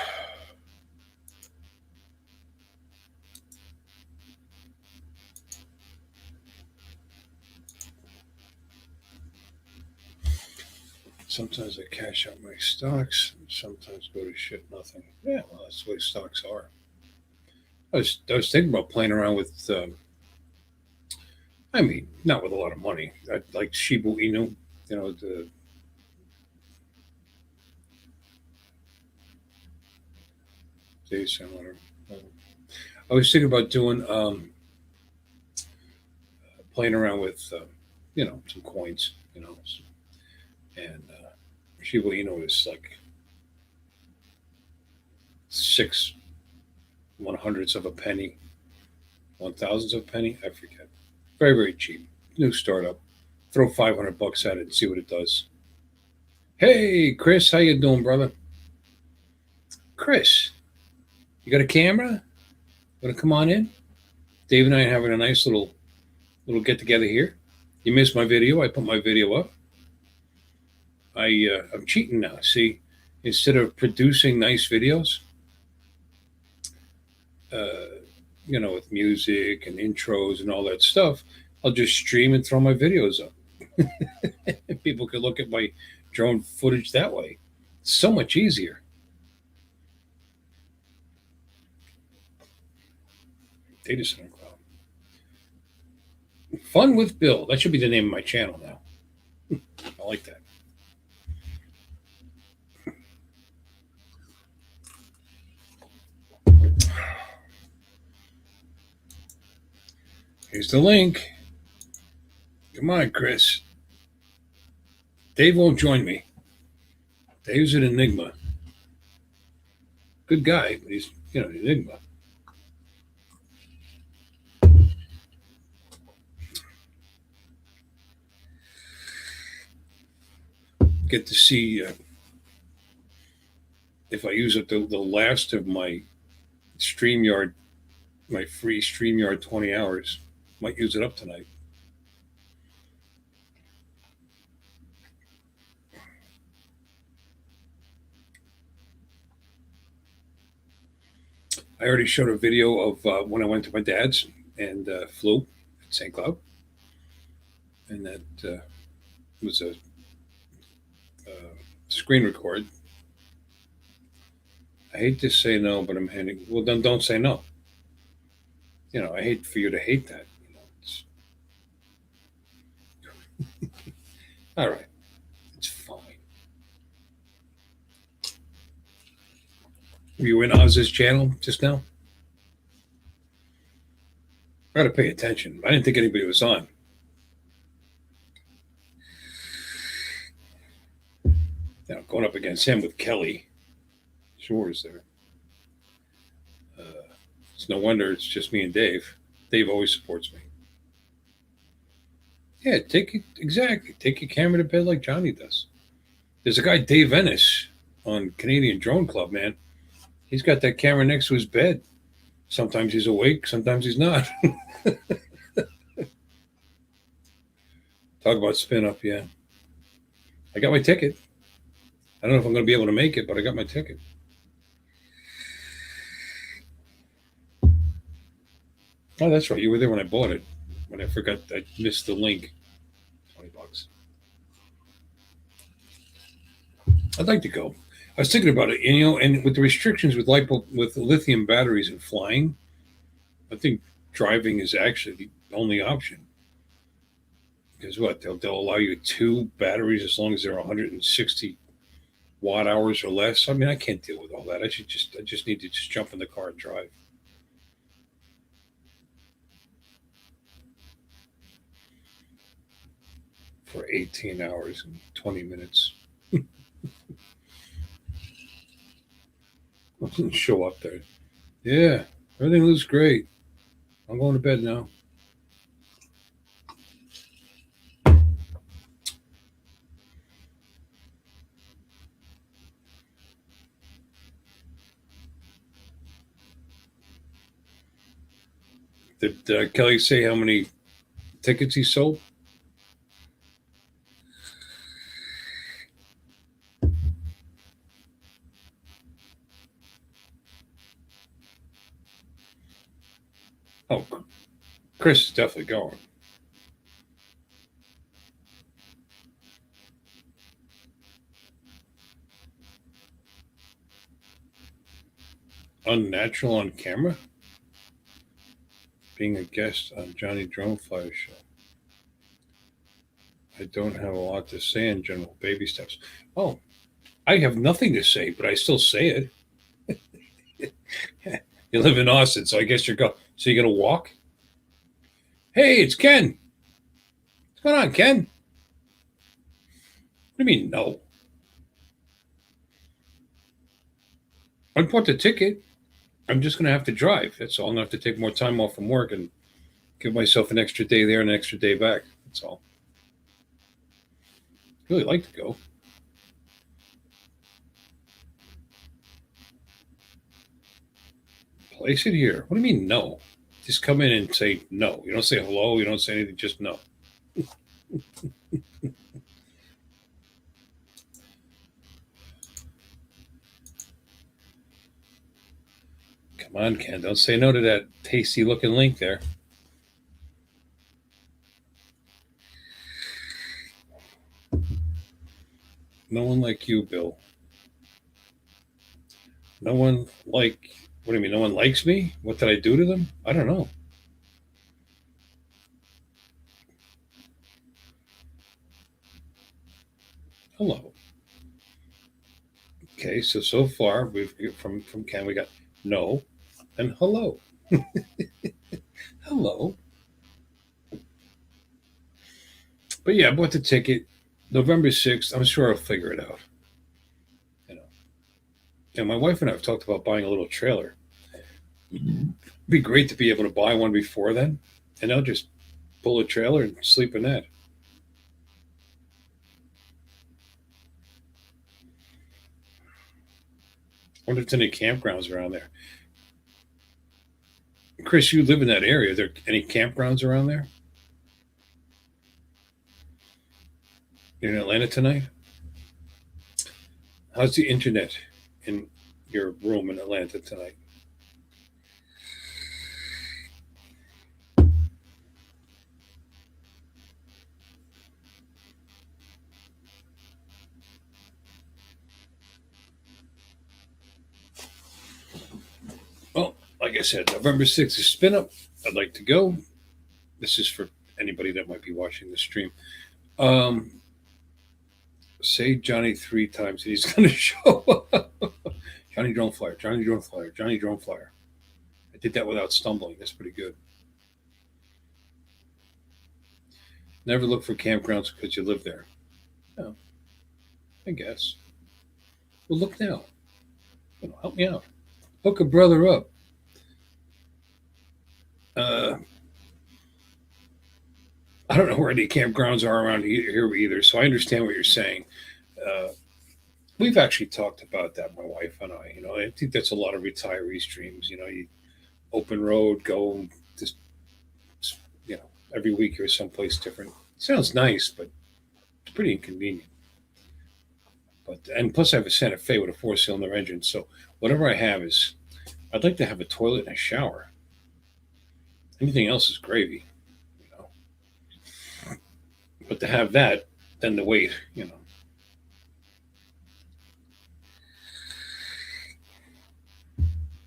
Sometimes I cash out my stocks, and sometimes go to shit nothing. Yeah, well, that's the way stocks are. I was thinking about playing around with, I mean, not with a lot of money. I like Shiba Inu, you know, the I was thinking about doing, playing around with, you know, some coins, you know, and Shiba Inu is like 6/100ths of a penny, 1/1000th of a penny. I forget. Very, very cheap. New startup. Throw $500 at it and see what it does. Hey, Chris, how you doing, brother? Chris, you got a camera? Want to come on in? Dave and I are having a nice little get together here You missed my video. I put my video up. I'm cheating now. See, instead of producing nice videos, with music and intros and all that stuff, I'll just stream and throw my videos up. And people can look at my drone footage that way. It's so much easier. Data center cloud. Fun with Bill. That should be the name of my channel now. I like that. Here's the link. Come on, Chris. Dave won't join me. Dave's an enigma. Good guy, but he's, an enigma. Get to see if I use up the last of my StreamYard, my free StreamYard 20 hours. Might use it up tonight. I already showed a video of when I went to my dad's and flew at St. Cloud. And that was a screen record. I hate to say no, but I'm handing. Well, then don't say no. I hate for you to hate that. All right, it's fine. Were you in Oz's channel just now? I got to pay attention. I didn't think anybody was on. Now going up against him with Kelly. Sure is there. It's no wonder it's just me and Dave. Dave always supports me. Yeah, take your camera to bed like Johnny does. There's a guy, Dave Ennis, on Canadian Drone Club, man. He's got that camera next to his bed. Sometimes he's awake, sometimes he's not. Talk about spin up, yeah. I got my ticket. I don't know if I'm going to be able to make it, but I got my ticket. Oh, that's right. You were there when I bought it. When I forgot, I missed the link. $20. I'd like to go. I was thinking about it, and with the restrictions with lithium batteries and flying, I think driving is actually the only option. Because what? They'll allow you 2 batteries as long as they're 160 watt hours or less. I mean, I can't deal with all that. I just need to just jump in the car and drive. For 18 hours and 20 minutes. I didn't show up there. Yeah, everything looks great. I'm going to bed now. Did Kelly say how many tickets he sold? Oh, Chris is definitely going. Unnatural on camera? Being a guest on Johnny Drone Flyer Show. I don't have a lot to say in general. Baby steps. Oh, I have nothing to say, but I still say it. You live in Austin, so I guess you're going. So you're going to walk? Hey, it's Ken. What's going on, Ken? What do you mean, no? I bought the ticket. I'm just going to have to drive. That's all. I'm going to have to take more time off from work and give myself an extra day there and an extra day back. That's all. Really like to go. Place it here. What do you mean, no? Just come in and say no. You don't say hello. You don't say anything. Just no. Come on, Ken. Don't say no to that tasty looking link there. No one like you, Bill. No one like. What do you mean? No one likes me? What did I do to them? I don't know. Hello. Okay, so far we've from Ken we got no and hello. Hello. But yeah, I bought the ticket November 6th. I'm sure I'll figure it out. You know. And my wife and I have talked about buying a little trailer. It'd be great to be able to buy one before then, and I'll just pull a trailer and sleep in that. I wonder if there's any campgrounds around there. Chris, you live in that area. Are there any campgrounds around there? You're in Atlanta tonight? How's the internet in your room in Atlanta tonight? Well, like I said, November 6th is spin up. I'd like to go. This is for anybody that might be watching the stream. Say Johnny 3 times and he's going to show up. Johnny Drone Flyer, Johnny Drone Flyer, Johnny Drone Flyer. I did that without stumbling. That's pretty good. Never look for campgrounds because you live there. No, I guess. Well, look now. Help me out. Hook a brother up. I don't know where any campgrounds are around here either, so I understand what you're saying. We've actually talked about that, my wife and I. I think that's a lot of retirees' dreams. You open road, go just, every week you're someplace different. Sounds nice, but it's pretty inconvenient. And plus I have a Santa Fe with a 4-cylinder engine, so whatever I have is, I'd like to have a toilet and a shower. Anything else is gravy, But to have that, then the wait,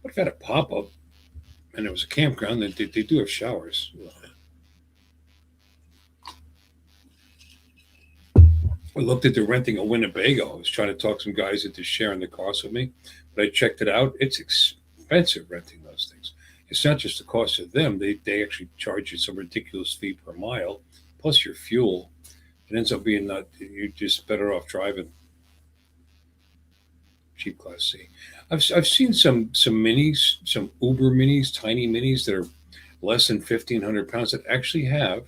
What if I had a pop up and there was a campground that they do have showers? I looked at the renting a Winnebago. I was trying to talk some guys into sharing the cost with me, but I checked it out. It's expensive renting those things. It's not just the cost of them. They actually charge you some ridiculous fee per mile, plus your fuel. It ends up being that you're just better off driving cheap Class C. I've seen some minis, some Uber minis, tiny minis that are less than 1,500 pounds that actually have,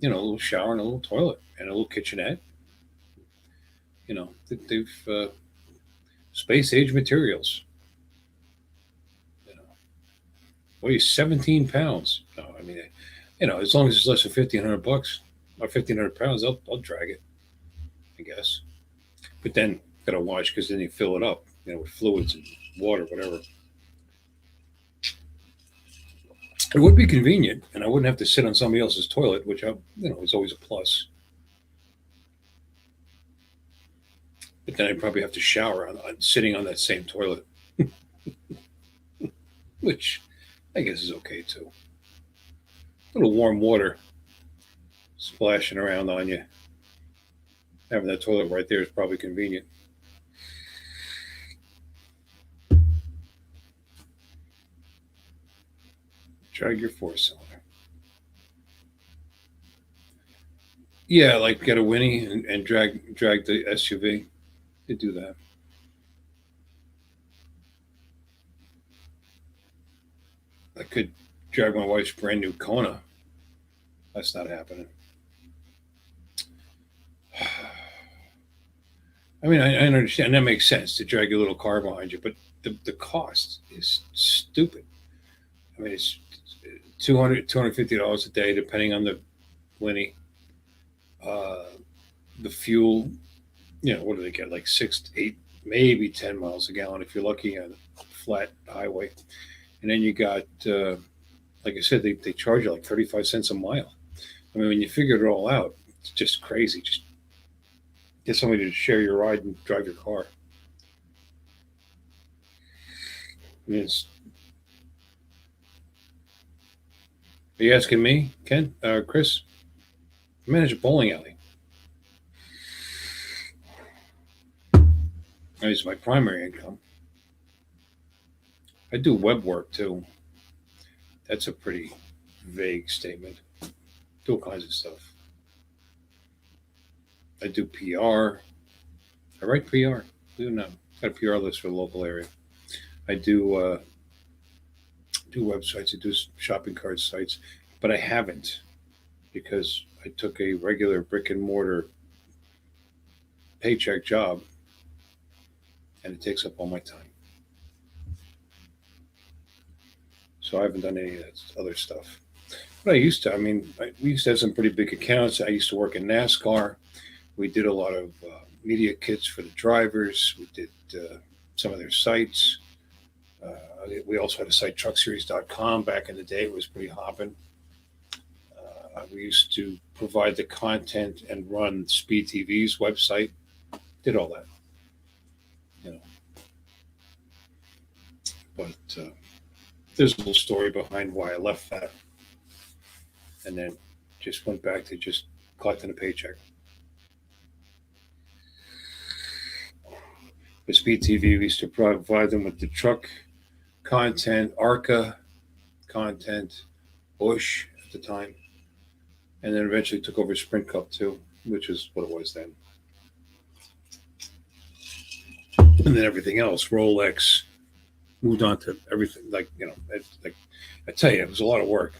a little shower and a little toilet and a little kitchenette. They've space age materials. Weighs 17 pounds. No, I mean, as long as it's less than 1,500 bucks or 1,500 pounds, I'll drag it, I guess. But then gotta watch because then you fill it up, with fluids and water, whatever. It would be convenient, and I wouldn't have to sit on somebody else's toilet, which is always a plus. But then I'd probably have to shower on sitting on that same toilet, which I guess is okay too. A little warm water splashing around on you. Having that toilet right there is probably convenient. Drag your 4-cylinder. Yeah, like get a Winnie and drag the SUV. You do that. I could drag my wife's brand new Kona. That's not happening. I mean, I understand that makes sense to drag your little car behind you, but the cost is stupid. I mean, it's $250 a day, depending on the Winnie. The fuel, what do they get? Like 6 to 8, maybe 10 miles a gallon if you're lucky on a flat highway. And then you got, like I said, they charge you like 35 cents a mile. I mean, when you figure it all out, it's just crazy. Just get somebody to share your ride and drive your car. I mean, are you asking me, Ken? Chris? I manage a bowling alley. It's my primary income. I do web work too. That's a pretty vague statement. Do all kinds of stuff. I do PR. I write PR. Do now. Got a PR list for the local area. I do websites. I do shopping cart sites, but I haven't because I took a regular brick and mortar paycheck job, and it takes up all my time. So I haven't done any of that other stuff. But I used to. I mean, we used to have some pretty big accounts. I used to work in NASCAR. We did a lot of media kits for the drivers. We did some of their sites. We also had a site, truckseries.com. Back in the day, it was pretty hopping. We used to provide the content and run Speed TV's website. Did all that. But there's a little story behind why I left that. And then just went back to just collecting a paycheck. With Speed TV, we used to provide them with the truck content, ARCA content, Bush at the time, and then eventually took over Sprint Cup too, which is what it was then. And then everything else, Rolex, moved on to everything. Like I tell you, it was a lot of work.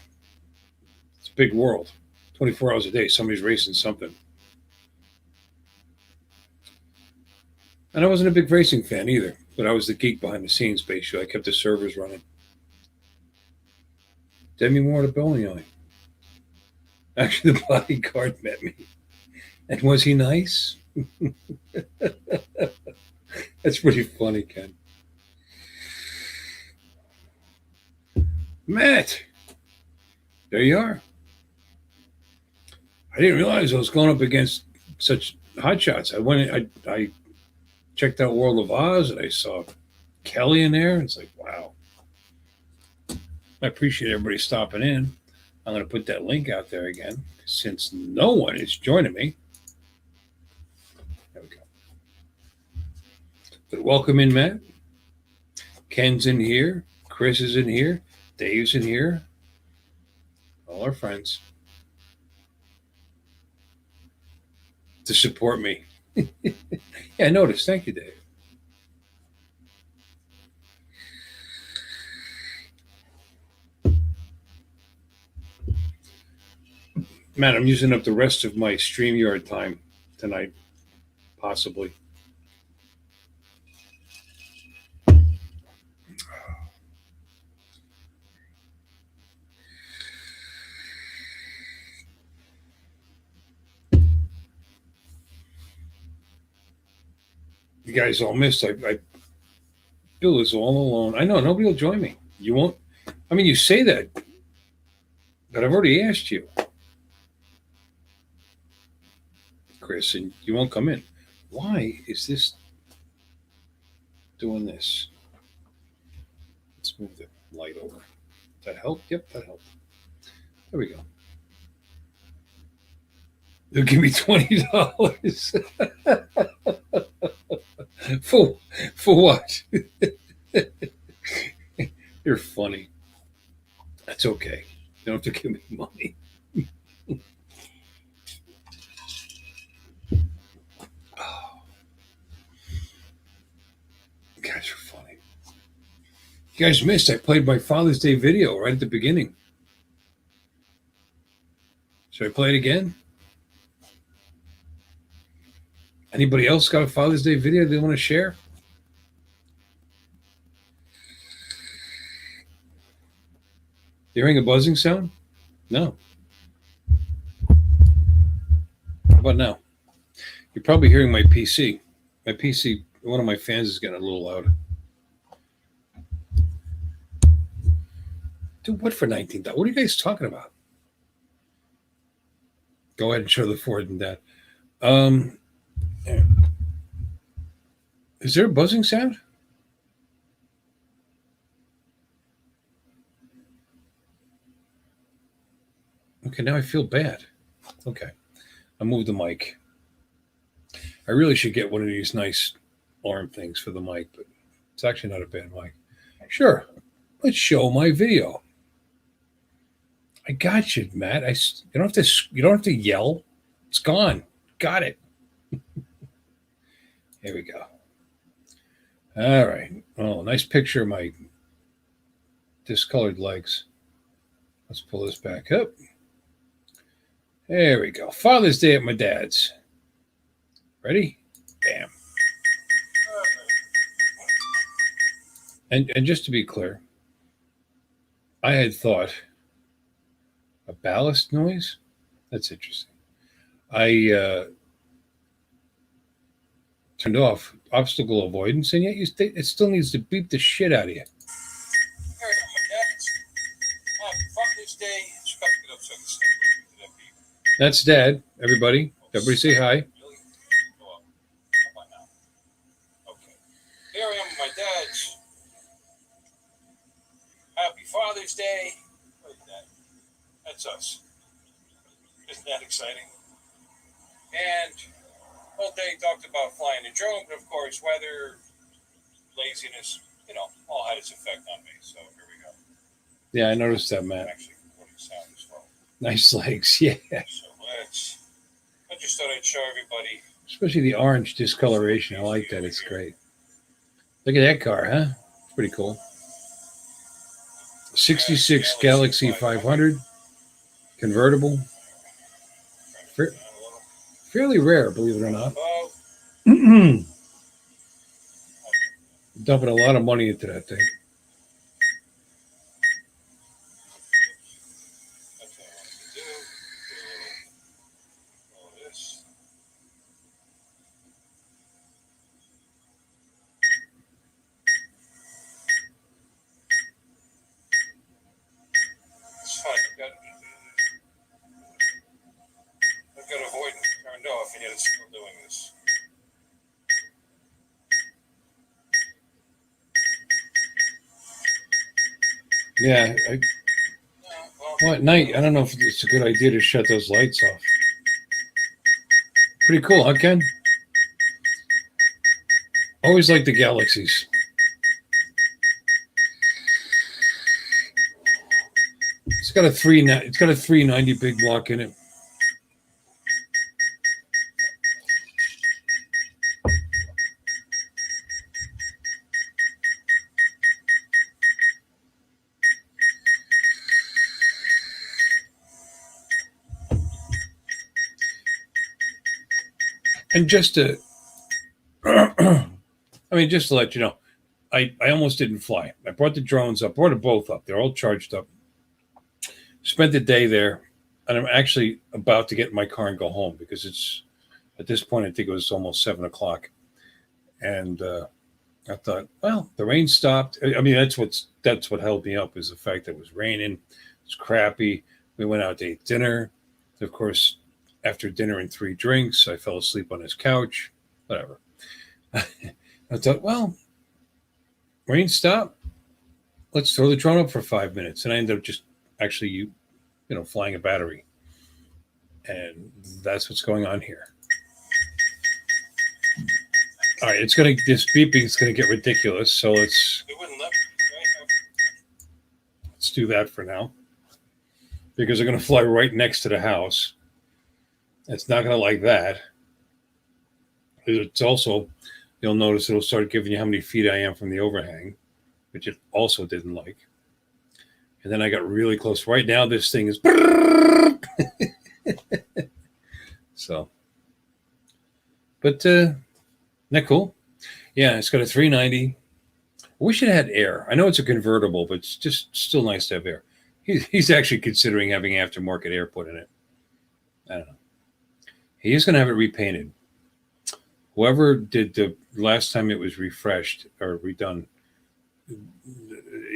It's a big world. 24 hours a day, somebody's racing something. And I wasn't a big racing fan either, but I was the geek behind the scenes, basically. I kept the servers running. Demi Moore to bowling alley. Actually, the bodyguard met me. And was he nice? That's pretty funny, Ken. Matt, there you are. I didn't realize I was going up against such hotshots. I checked out World of Oz and I saw Kelly in there. It's like, wow. I appreciate everybody stopping in. I'm going to put that link out there again since no one is joining me. There we go. But welcome in, Matt. Ken's in here. Chris is in here. Dave's in here. All our friends. To support me. Yeah, I noticed. Thank you, Dave. Man, I'm using up the rest of my StreamYard time tonight, possibly. You guys all missed. Bill is all alone. I know, nobody will join me. You won't. I mean, you say that, but I've already asked you, Chris, and you won't come in. Why is this doing this? Let's move the light over. That help? Yep, that helped. There we go. They'll give me $20. For what? You're funny. That's okay. You don't have to give me money. Oh. You guys are funny. You guys missed. I played my Father's Day video right at the beginning. Should I play it again? Anybody else got a Father's Day video they want to share? You hearing a buzzing sound? No. How about now? You're probably hearing my PC. My PC, one of my fans is getting a little loud. Dude, what for $19? What are you guys talking about? Go ahead and show the Ford and that. Is there a buzzing sound? Okay, now I feel bad. Okay, I moved the mic. I really should get one of these nice arm things for the mic, but it's actually not a bad mic. Sure, let's show my video. I got you, Matt. You don't have to yell. It's gone. Got it. Here we go. All right. Oh, nice picture of my discolored legs. Let's pull this back up. There we go. Father's Day at my dad's. Ready? Bam. And just to be clear, I had thought a ballast noise? That's interesting. I turned off obstacle avoidance, and yet it still needs to beep the shit out of you. Father's Day. That's Dad. Everybody say hi. Okay. Here I am with my dad's. Happy Father's Day. Look at that. That's us. Isn't that exciting? And all day talked about flying a drone, but of course, weather, laziness, all had its effect on me. So here we go. Yeah, I noticed that, I'm Matt. actually recording sound as well. Nice legs, yeah. So I just thought I'd show everybody. Especially the orange discoloration. I like that. It's great. Look at that car, huh? It's pretty cool. 66 Galaxy 500 convertible. Fairly rare, believe it or not. Dumping a lot of money into that thing. That's what I wanted to do. All this. It's fine. I've got avoidance turned off, and yet it's still doing this. Yeah. Well, at night, I don't know if it's a good idea to shut those lights off. Pretty cool, huh, Ken? Always like the Galaxies. It's got a 390 big block in it. And just to, just to let you know, I almost didn't fly. I brought the drones up, brought them both up. They're all charged up. Spent the day there, and I'm actually about to get in my car and go home because it's, at this point, I think it was almost 7 o'clock. And I thought, well, the rain stopped. I mean, that's what held me up, is the fact that it was raining. It was crappy. We went out to eat dinner. Of course, after dinner and 3 drinks, I fell asleep on his couch. Whatever. I thought, well, rain stopped. Let's throw the drone up for 5 minutes. And I ended up just actually, flying a battery. And that's what's going on here. All right, this beeping is going to get ridiculous. So let's do that for now. Because they're going to fly right next to the house. It's not going to like that. It's also, you'll notice it'll start giving you how many feet I am from the overhang, which it also didn't like. And then I got really close. Right now, this thing is... So. But, isn't that cool? Yeah, it's got a 390. I wish it had air. I know it's a convertible, but it's just still nice to have air. He's actually considering having aftermarket air put in it. I don't know. He is going to have it repainted. Whoever did the last time it was refreshed or redone,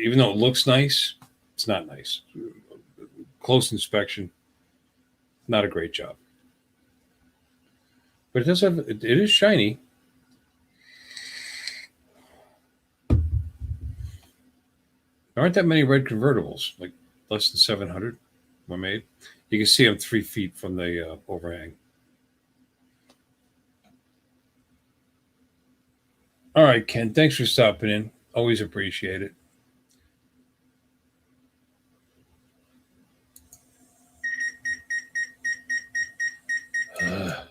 even though it looks nice, it's not nice. Close inspection, not a great job. But it does have, it is shiny. There aren't that many red convertibles, like less than 700 were made. You can see them 3 feet from the overhang. All right, Ken, thanks for stopping in. Always appreciate it.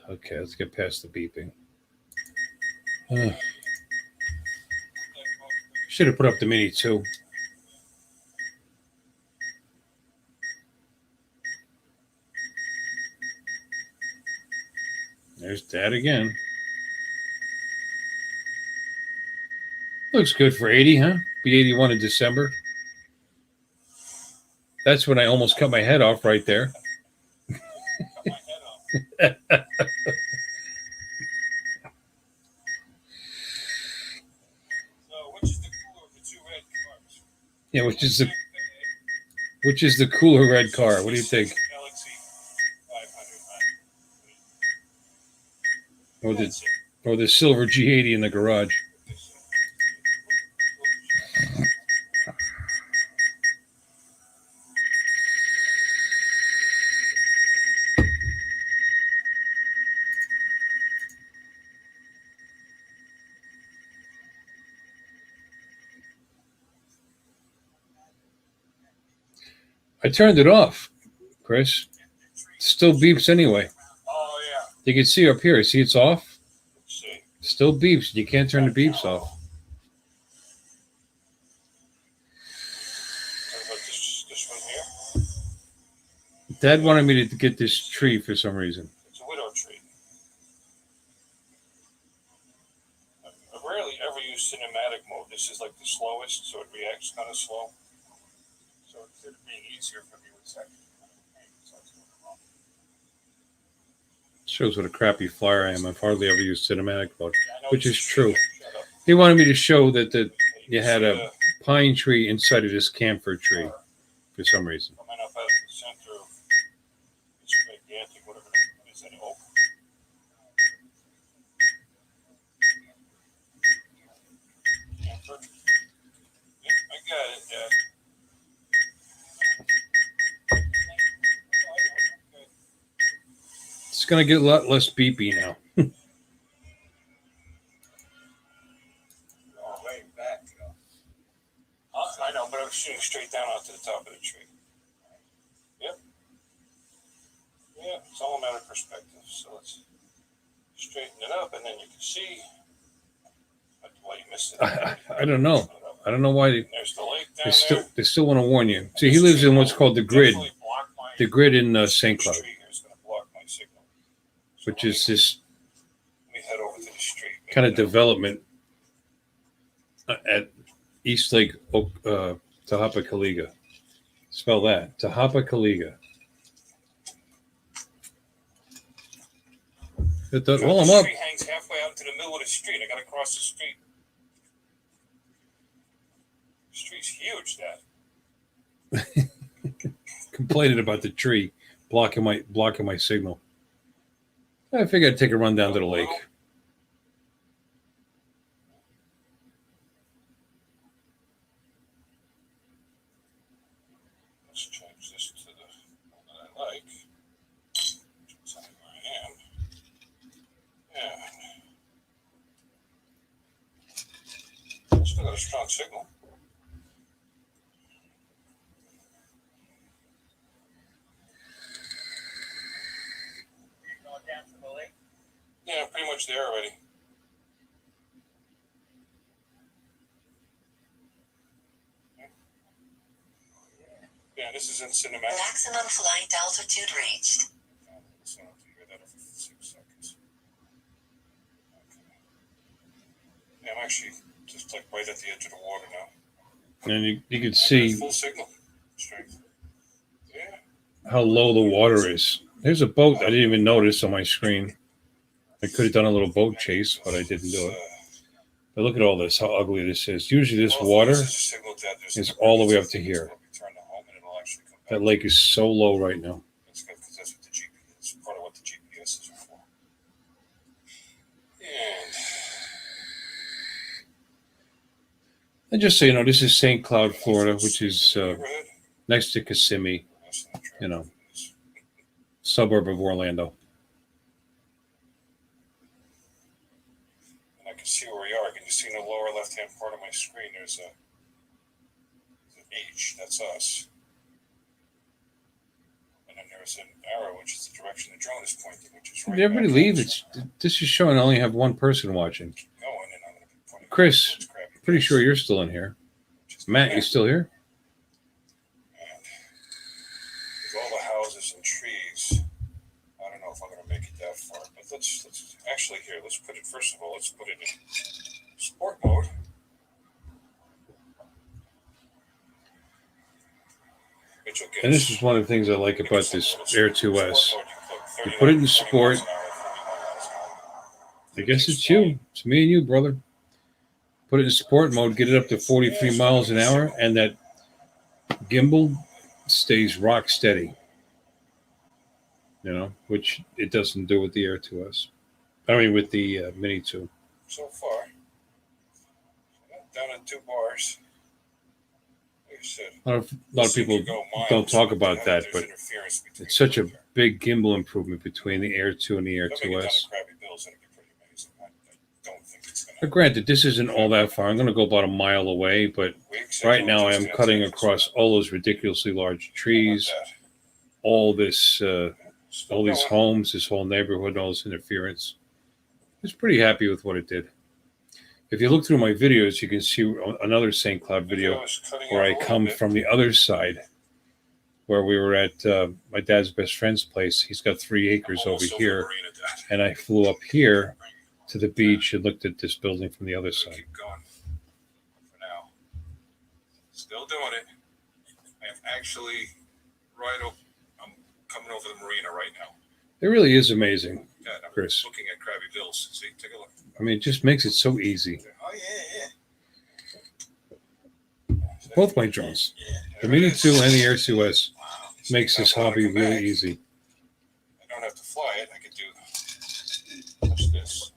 Okay, let's get past the beeping. Should have put up the Mini too. There's Dad again. Looks good for 80, huh? Be 81 in December. That's when I almost cut my head off right there. Cut my head off. So, which is the cooler of the two red cars? Yeah, which is the cooler red car? What do you think? Galaxy 500. Or the silver G80 in the garage? I turned it off, Chris. Still beeps anyway. Oh, yeah. You can see up here. See, it's off. Let's see. Still beeps. You can't turn the beeps off. What about this one here? Dad wanted me to get this tree for some reason. It's a widow tree. I rarely ever use cinematic mode. This is like the slowest, so it reacts kind of slow. So instead of being easier for me, it's actually kind of a pain. So that's going wrong. Shows what a crappy flyer I am. I've hardly ever used cinematic mode, I know which it's is true. Shut up. He wanted me to show that you had See a pine tree inside of this camphor tree for some reason. coming up out of the center of this gigantic, whatever it is, an oak. Camphor. Yep, I got it, Dad. It's going to get a lot less beepy now. Oh, way back, you know. I know, but I was shooting straight down onto the top of the tree. Yep. Yeah, it's all a matter of perspective. So let's straighten it up, and then you can see. Why you missed it? I don't know. I don't know why There's the lake down there. they still want to warn you. See, he lives in what's called the grid. Definitely block my- The grid in St. this Cloud, tree here is going to block my signal. So which is this let me head over to the street. kind of development at East Lake, Tehapa-Kaliga. Spell that. Tehapa-Kaliga. Well, I'm The up. tree hangs halfway out to the middle of the street. I got to cross the street. The street's huge, Dad. Complaining about the tree blocking my signal. I figured I'd take a run down to the lake. Let's change this to the one that I like. Tell me where I am. Yeah. Still got a strong signal. Going down to the lake. Yeah, I'm pretty much there already. Yeah, this is in cinematic. Maximum flight altitude reached. So I have to hear that every 6 seconds. Okay. Yeah, I'm actually just like right at the edge of the water now. And you can I got see full signal strength. Yeah. how low the water is. There's a boat I didn't even notice on my screen. I could have done a little boat chase, but I didn't do it. But look at all this, how ugly this is. Usually this water is all the way up to here. That lake is so low right now. That's good because that's what the GPS is. Part of what the GPS is for. And And just so you know, this is St. Cloud, Florida, which is next to Kissimmee, you know, suburb of Orlando. and I can see where we are. Can you see in the lower left-hand part of my screen? There's an H. That's us. And then there's an arrow, which is the direction the drone is pointing, which is right. Did everybody back leave? towards This is showing I only have one person watching. going, and I'm going to be pointing Chris, towards Krabby pretty Hills, sure you're still in here. which is Matt, the you map. still here? And with all the houses and trees, I don't know if I'm going to make it that far. But let's actually here. Let's put it first of all. Let's put it in sport mode. Which will get And this us- is one of the things I like about this Air 2S. Sport mode, you You click put it in 30 sport. miles an hour, 40 miles an hour. I guess it's you. It's me and you, brother. Put it in sport mode, get it up to 43 miles an hour, and that gimbal stays rock steady. You know, which it doesn't do with the Air 2S. I mean, with the Mini 2. So far, down in 2 bars. Like I said, A lot of people don't talk about that, but it's such a big gimbal improvement between the Air 2 and the Air 2S. But granted, this isn't all that far. I'm going to go about a mile away, but right now I am cutting across all those ridiculously large trees, all this, all these homes, this whole neighborhood, all this interference. I was pretty happy with what it did. If you look through my videos, you can see another St. Cloud video where I come from the other side, where we were at my dad's best friend's place. He's got 3 acres over here, and I flew up here to the beach and looked at this building from the other side. Keep going for now. Still doing it. I'm actually I'm coming over the marina right now. It really is amazing. Yeah, I'm Chris. looking at Krabby Hills. See, take a look. I mean, it just makes it so easy. Oh, yeah. Both my drones, Yeah, the there it Mini is. 2 and the Air 2S, Wow. makes this hobby really easy. I don't have to fly it. I can do push this.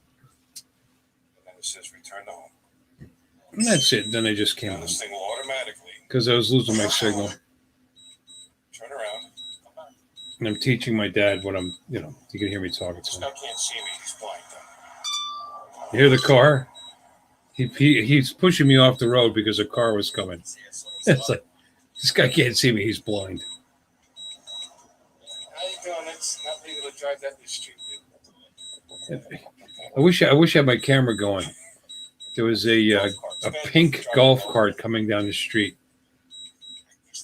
And then it says return to home. And that's it. Then I just came Now home this thing will automatically because I was losing my signal. turn around, come back. And I'm teaching my dad what I'm, you know, you can hear me talking This to guy him. can't see me. He's blind. You hear the car? He's pushing me off the road because a car was coming. It's like, this guy can't see me. He's blind. How you doing? It's not legal to drive that in the street. I wish I had my camera going. There was a pink golf cart coming down the street.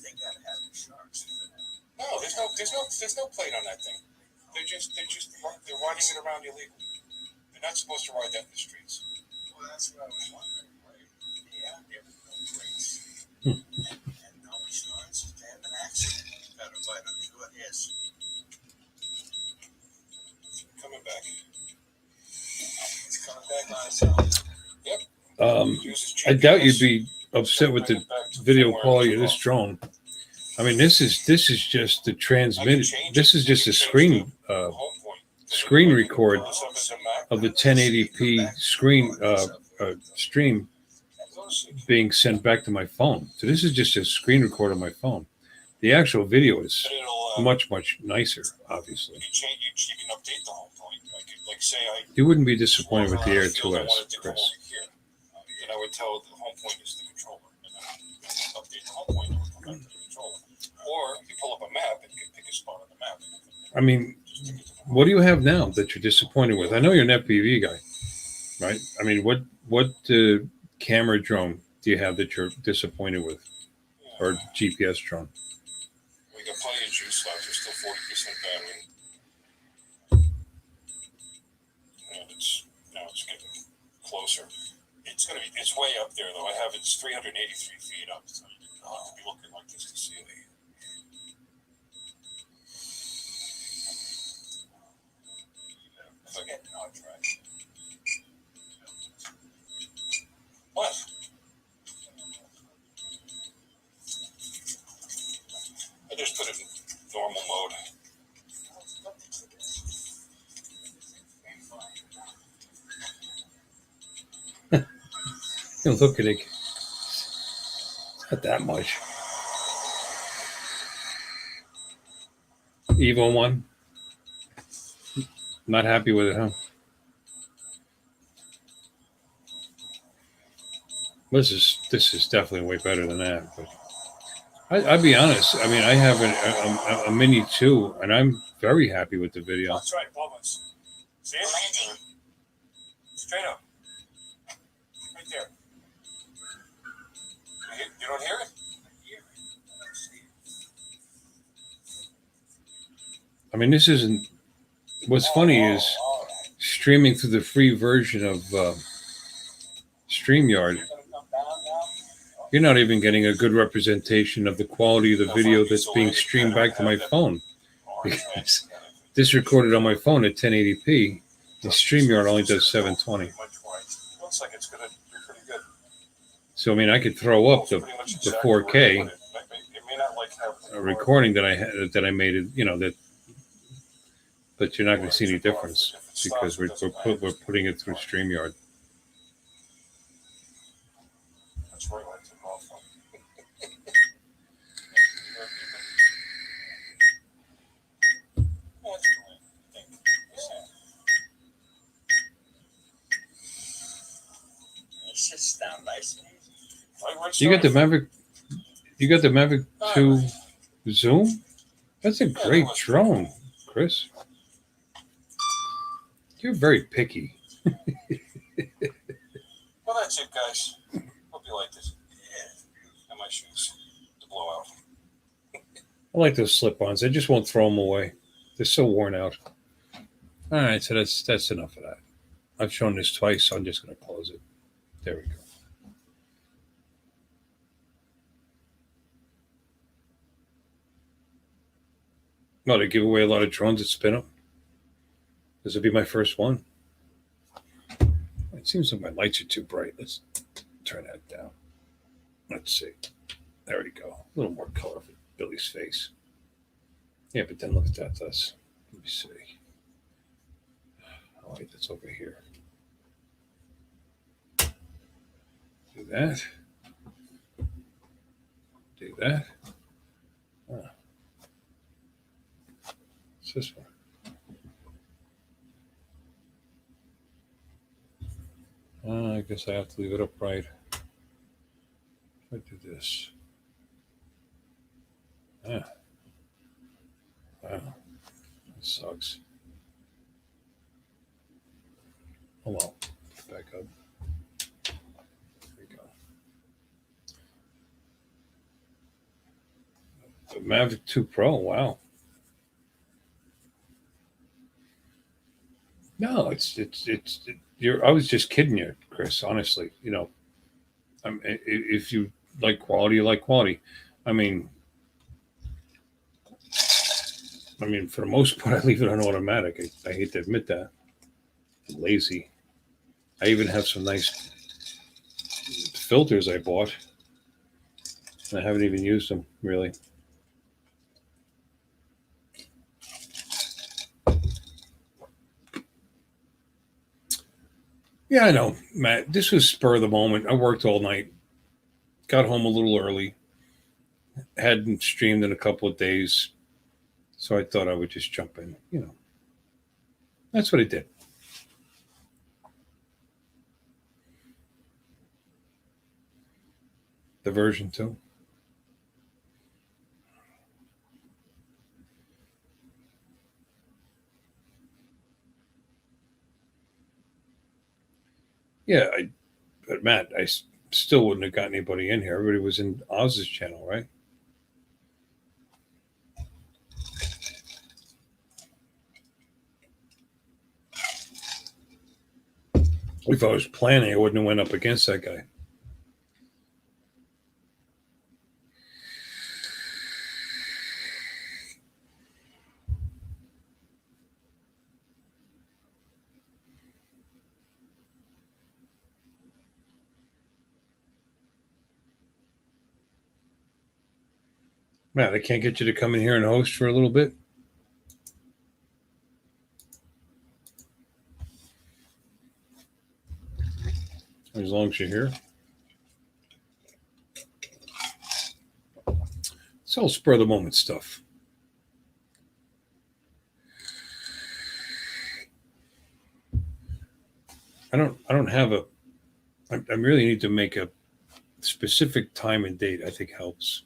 They gotta have insurance. No, there's no plate on that thing. They're riding it around illegally. They're not supposed to ride that in the streets. Well, that's what I was wondering. Right? Yeah, there was no plates. And no insurance. If they have an accident, you better let them do it. Yes. Coming back. It's coming back on its own. I doubt you'd be upset with the video quality of this drone. I mean, this is just the transmit. This is just a screen record of the 1080p screen stream being sent back to my phone. So this is just a screen record of my phone. The actual video is much nicer, obviously. You can update the home point. Like say You wouldn't be disappointed with the Air I wanted 2S, to go Chris. over here. And I would tell the home point is the controller. And then update the home point and it would come back to the controller. Or you pull up a map and you can pick a spot on the map. I mean, what do you have now that you're disappointed with? I know you're an FPV guy, right? I mean, what camera drone do you have that you're disappointed with, or GPS drone? We got plenty of juice left. There's still 40% battery. And it's getting closer. It's way up there though. It's 383 feet up. So you don't have to be looking like this to see it. I just put it in normal mode. Look at it. It's not that much. Evil one. Not happy with it, huh? This is definitely way better than that. But I'll be honest. I mean, I have a Mini 2, and I'm very happy with the video. That's right, Bubba's. See it? Landing. Straight up. Right there. You don't hear it? I mean, this isn't. What's funny is streaming through the free version of StreamYard. You're not even getting a good representation of the quality of the video that's being streamed back to my phone. Because this recorded on my phone at 1080p. The StreamYard only does 720. Looks like it's gonna be pretty good. So I mean, I could throw up the 4K recording that I made it. You know that, but you're not going to see any difference because we're putting it through StreamYard. That's where I like to go from. It's just down nice and easy. You got the Mavic. You got the Mavic 2 Zoom. That's a great drone, Chris. You're very picky. Well, that's it, guys. Hope you liked it. Yeah. And my shoes to blow out. I like those slip-ons. I just won't throw them away. They're so worn out. All right, so that's enough of that. I've shown this twice, so I'm just going to close it. There we go. No, they give away a lot of drones that spin up. This will be my first one. It seems like my lights are too bright. Let's turn that down. Let's see. There we go. A little more color for Billy's face. Yeah, but then look at that. Let me see. Oh, wait, that's over here. Do that. Do that. Ah. It's this one. I guess I have to leave it upright. If I do this. Ah. Wow. That sucks. Oh well. Back up. There we go. The Mavic 2 Pro, wow. No, I was just kidding you, Chris, honestly. You know, if you like quality, you like quality. I mean, for the most part, I leave it on automatic. I hate to admit that. I'm lazy. I even have some nice filters I bought. And I haven't even used them, really. Yeah, I know, Matt. This was spur of the moment. I worked all night. Got home a little early. Hadn't streamed in a couple of days. So I thought I would just jump in. You know, that's what I did. The version 2. Yeah, but Matt, I still wouldn't have got anybody in here. Everybody was in Oz's channel, right? If I was planning, I wouldn't have went up against that guy. Matt, I can't get you to come in here and host for a little bit. As long as you're here. It's all spur of the moment stuff. I don't have a. I really need to make a specific time and date. I think helps.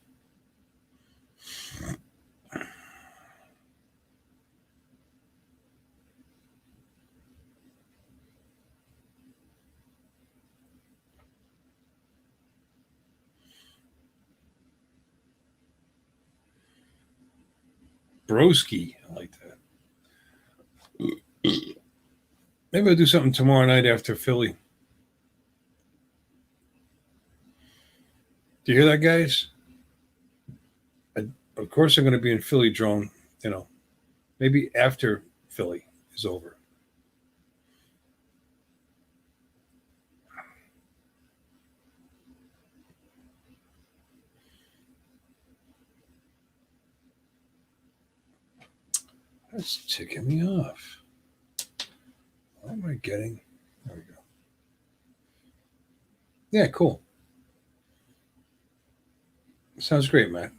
Broski, I like that. Maybe I'll do something tomorrow night after Philly. Do you hear that, guys? Of course, I'm going to be in Philly, drone. Maybe after Philly is over. That's ticking me off. What am I getting? There we go. Yeah, cool. Sounds great, Matt.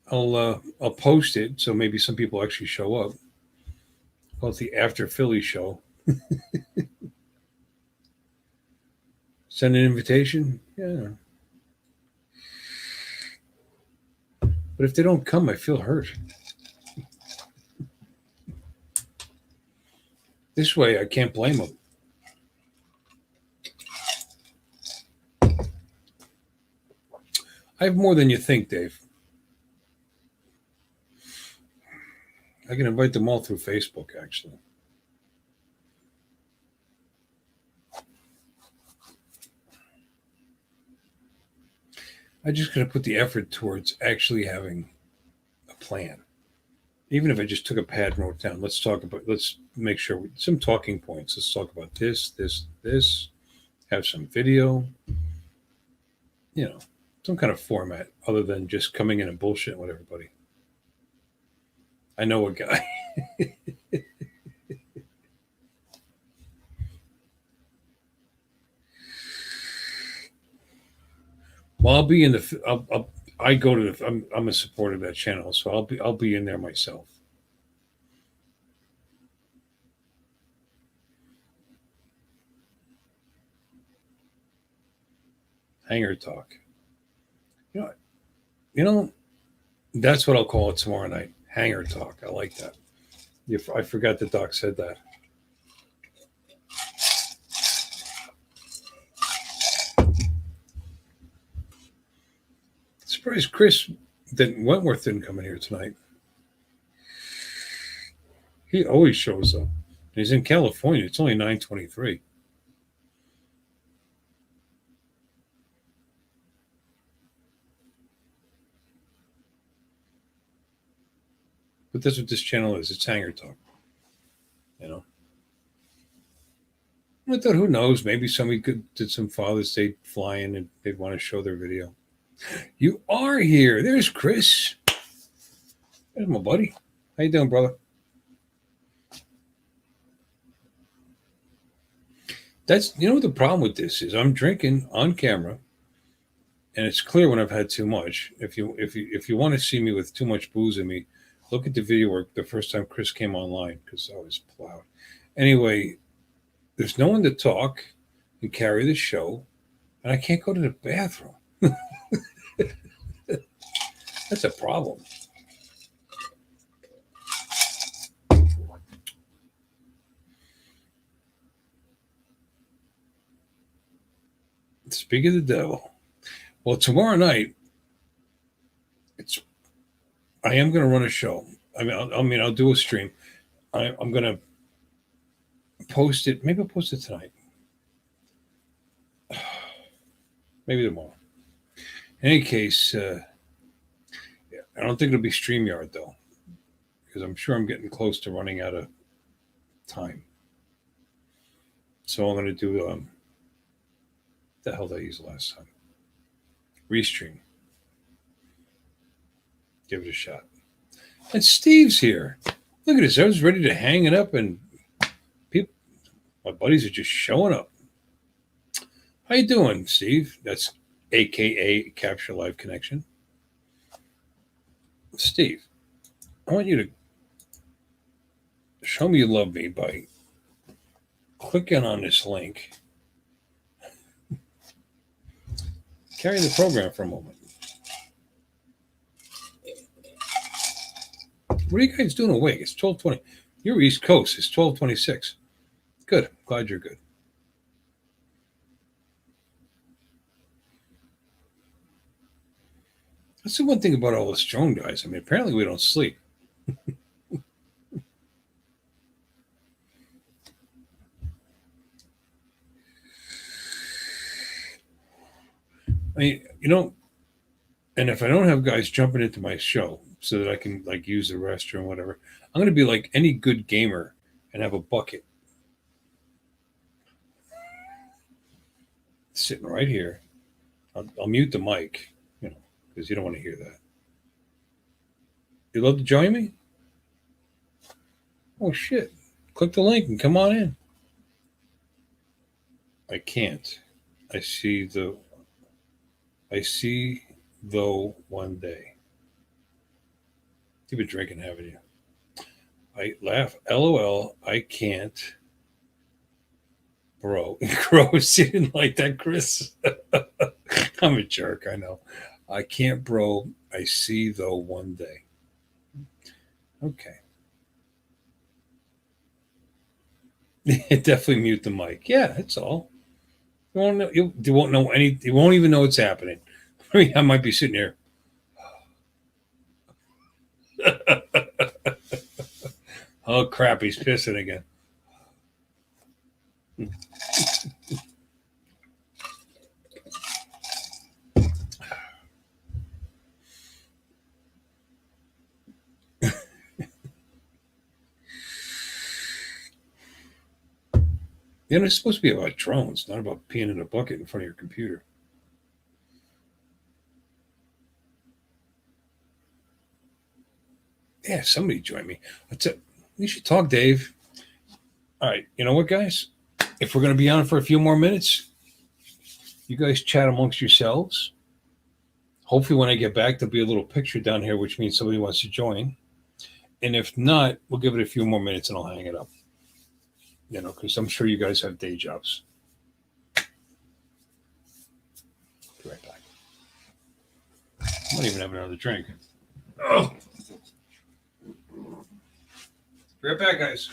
I'll post it so maybe some people actually show up. Call it the After Philly show. Send an invitation. Yeah. But if they don't come, I feel hurt. This way, I can't blame them. I have more than you think, Dave. I can invite them all through Facebook, actually. I just got to put the effort towards actually having a plan. Even if I just took a pad and wrote down, let's make sure some talking points. Let's talk about this, have some video, some kind of format other than just coming in and bullshitting with everybody. I know a guy. Well, I'll be in the. I go to the. I'm a supporter of that channel, so I'll be in there myself. Hanger talk. You know, that's what I'll call it tomorrow night. Hanger talk. I like that. I forgot the doc said that. Surprised Chris Wentworth didn't come in here tonight. He always shows up. He's in California. It's only 9:23. But that's what this channel is. It's Hanger Talk. I thought, who knows? Maybe somebody did some Father's Day flying and they'd want to show their video. You are here. There's Chris. There's my buddy. How you doing, brother? That's what the problem with this is. I'm drinking on camera, and it's clear when I've had too much. If you want to see me with too much booze in me, look at the video work the first time Chris came online because I was plowed. Anyway, there's no one to talk and carry the show, and I can't go to the bathroom. That's a problem. Speak of the devil. Well, tomorrow night, I am going to run a show. I'll do a stream. I'm going to post it. Maybe I'll post it tonight. Maybe tomorrow. In any case, I don't think it'll be StreamYard though, because I'm sure I'm getting close to running out of time. So I'm going to do the hell did I use last time? Restream. give it a shot. And Steve's here. Look at this. I was ready to hang it up, and people, my buddies are just showing up. How you doing, Steve? That's AKA Capture Live Connection. Steve, I want you to show me you love me by clicking on this link. Carry the program for a moment. What are you guys doing awake? It's 12:20. You're East Coast. It's 12:26. Good. Glad you're good. That's the one thing about all us drone guys. I mean, apparently we don't sleep. I mean, and if I don't have guys jumping into my show so that I can like use the restroom, whatever, I'm going to be like any good gamer and have a bucket sitting right here. I'll mute the mic, because you don't want to hear that. You love to join me? Oh shit! Click the link and come on in. I can't. I see though one day. You've been drinking, haven't you? I laugh. LOL. I can't. Bro. Gross. You didn't like that, Chris? I'm a jerk, I know. I can't, bro. I see though one day. Okay. Definitely mute the mic. Yeah, that's all. You won't know. You won't know any. You won't even know what's happening. I mean, I might be sitting here. Oh crap! He's pissing again. It's supposed to be about drones, not about peeing in a bucket in front of your computer. Yeah, somebody join me. We should talk, Dave. All right, you know what, guys? If we're going to be on for a few more minutes, you guys chat amongst yourselves. Hopefully, when I get back, there'll be a little picture down here, which means somebody wants to join. And if not, we'll give it a few more minutes and I'll hang it up. Because I'm sure you guys have day jobs. Be right back. I might even have another drink. Oh. Be right back, guys.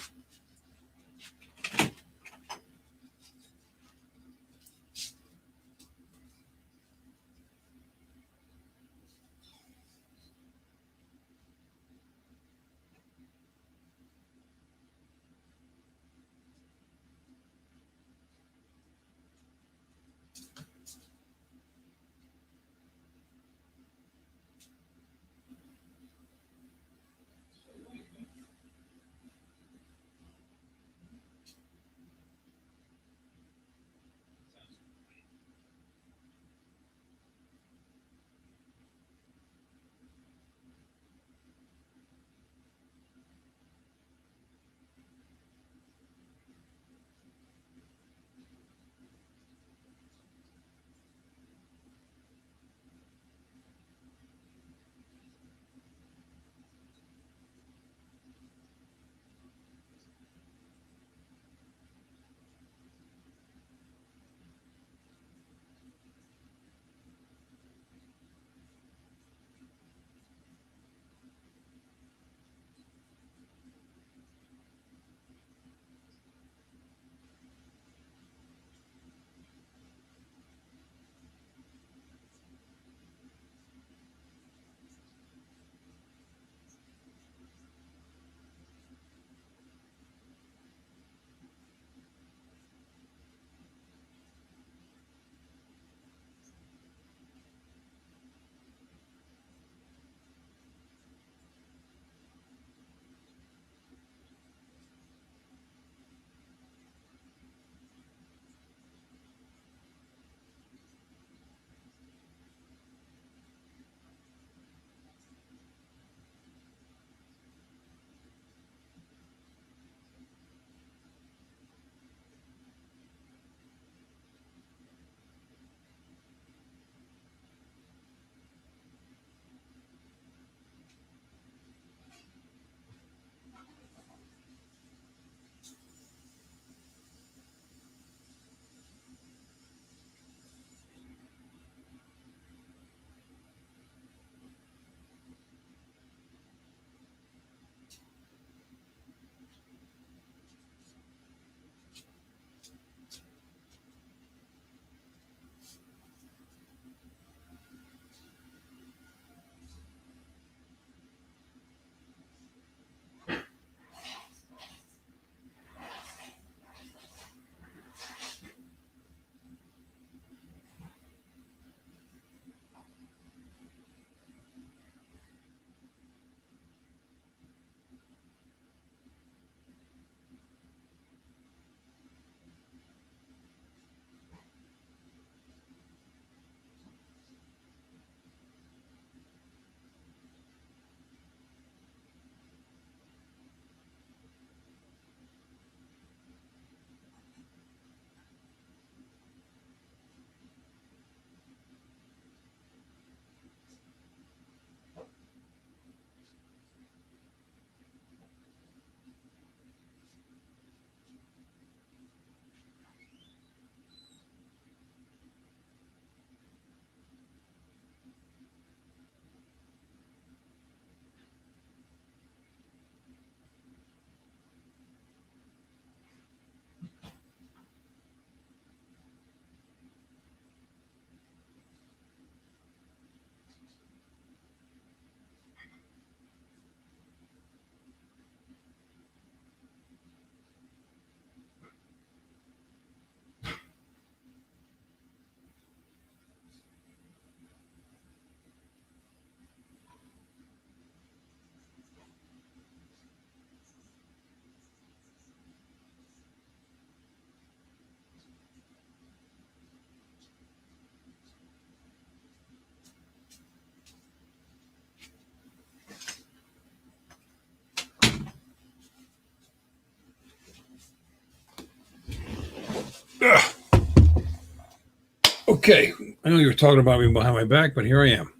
Okay, I know you were talking about me behind my back, but here I am.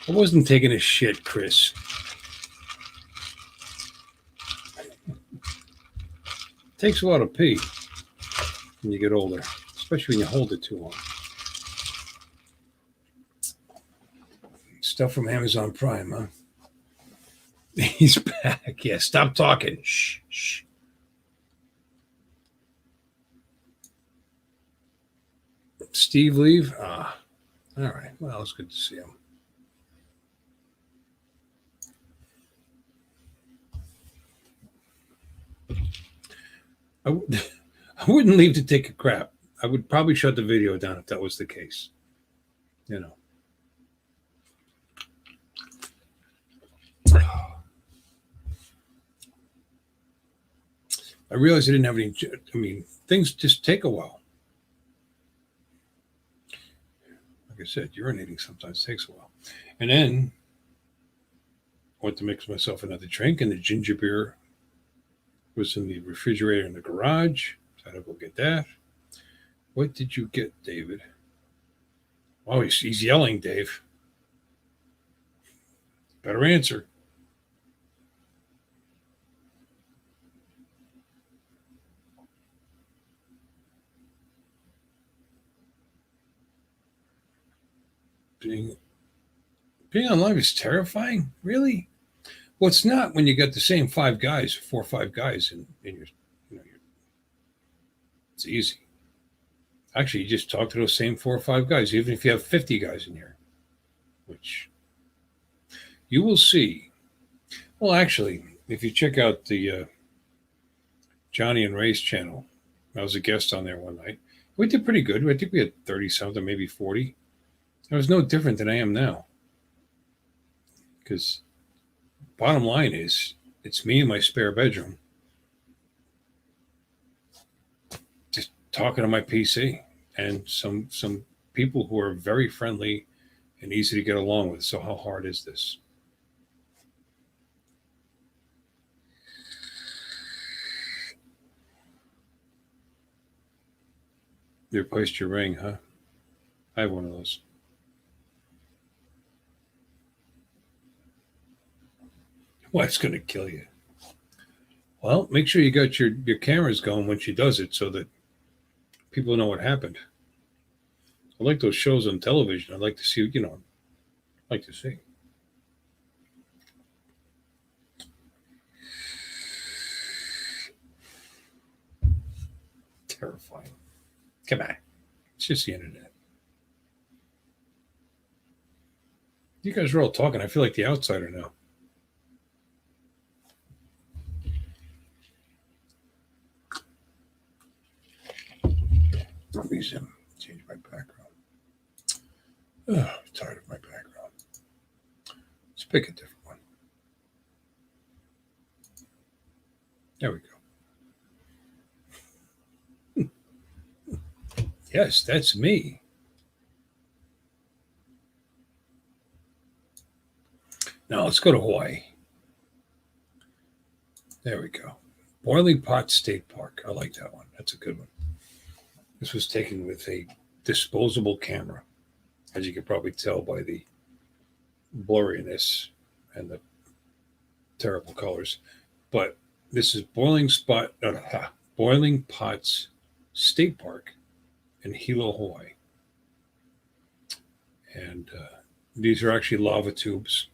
I wasn't taking a shit, Chris. Takes a lot to pee when you get older, especially when you hold it too long. Stuff from Amazon Prime, huh? He's back. Yeah, stop talking. Shh, shh. Steve leave? Ah, all right. Well, it's good to see him. I wouldn't leave to take a crap. I would probably shut the video down if that was the case. You know. I realized I didn't have any. I mean, things just take a while. Like I said, urinating sometimes takes a while. And then I went to mix myself another drink, and the ginger beer was in the refrigerator in the garage. So I had to go get that. What did you get, David? Oh, he's yelling, Dave. Better answer. Being on live is terrifying? Really? Well, it's not when you got the same 5 guys, 4 or 5 guys in your, it's easy. Actually, you just talk to those same 4 or 5 guys, even if you have 50 guys in here, which you will see. Well, actually, if you check out the Johnny and Ray's channel, I was a guest on there one night. We did pretty good. I think we had 30 something, maybe 40. I was no different than I am now. Because bottom line is, it's me in my spare bedroom just talking on my PC and some people who are very friendly and easy to get along with. So how hard is this? You replaced your ring, huh? I have one of those. Wife's going to kill you. Well, make sure you got your cameras going when she does it so that people know what happened. I like those shows on television. I'd like to see, I'd like to see. Terrifying. Come on. It's just the internet. You guys are all talking. I feel like the outsider now. Let me change my background. Oh, I'm tired of my background. Let's pick a different one. There we go. Yes, that's me. Now let's go to Hawaii. There we go. Boiling Pot State Park. I like that one. That's a good one. This was taken with a disposable camera, as you can probably tell by the blurriness and the terrible colors. But this is Boiling Pots State Park in Hilo, Hawaii. And these are actually lava tubes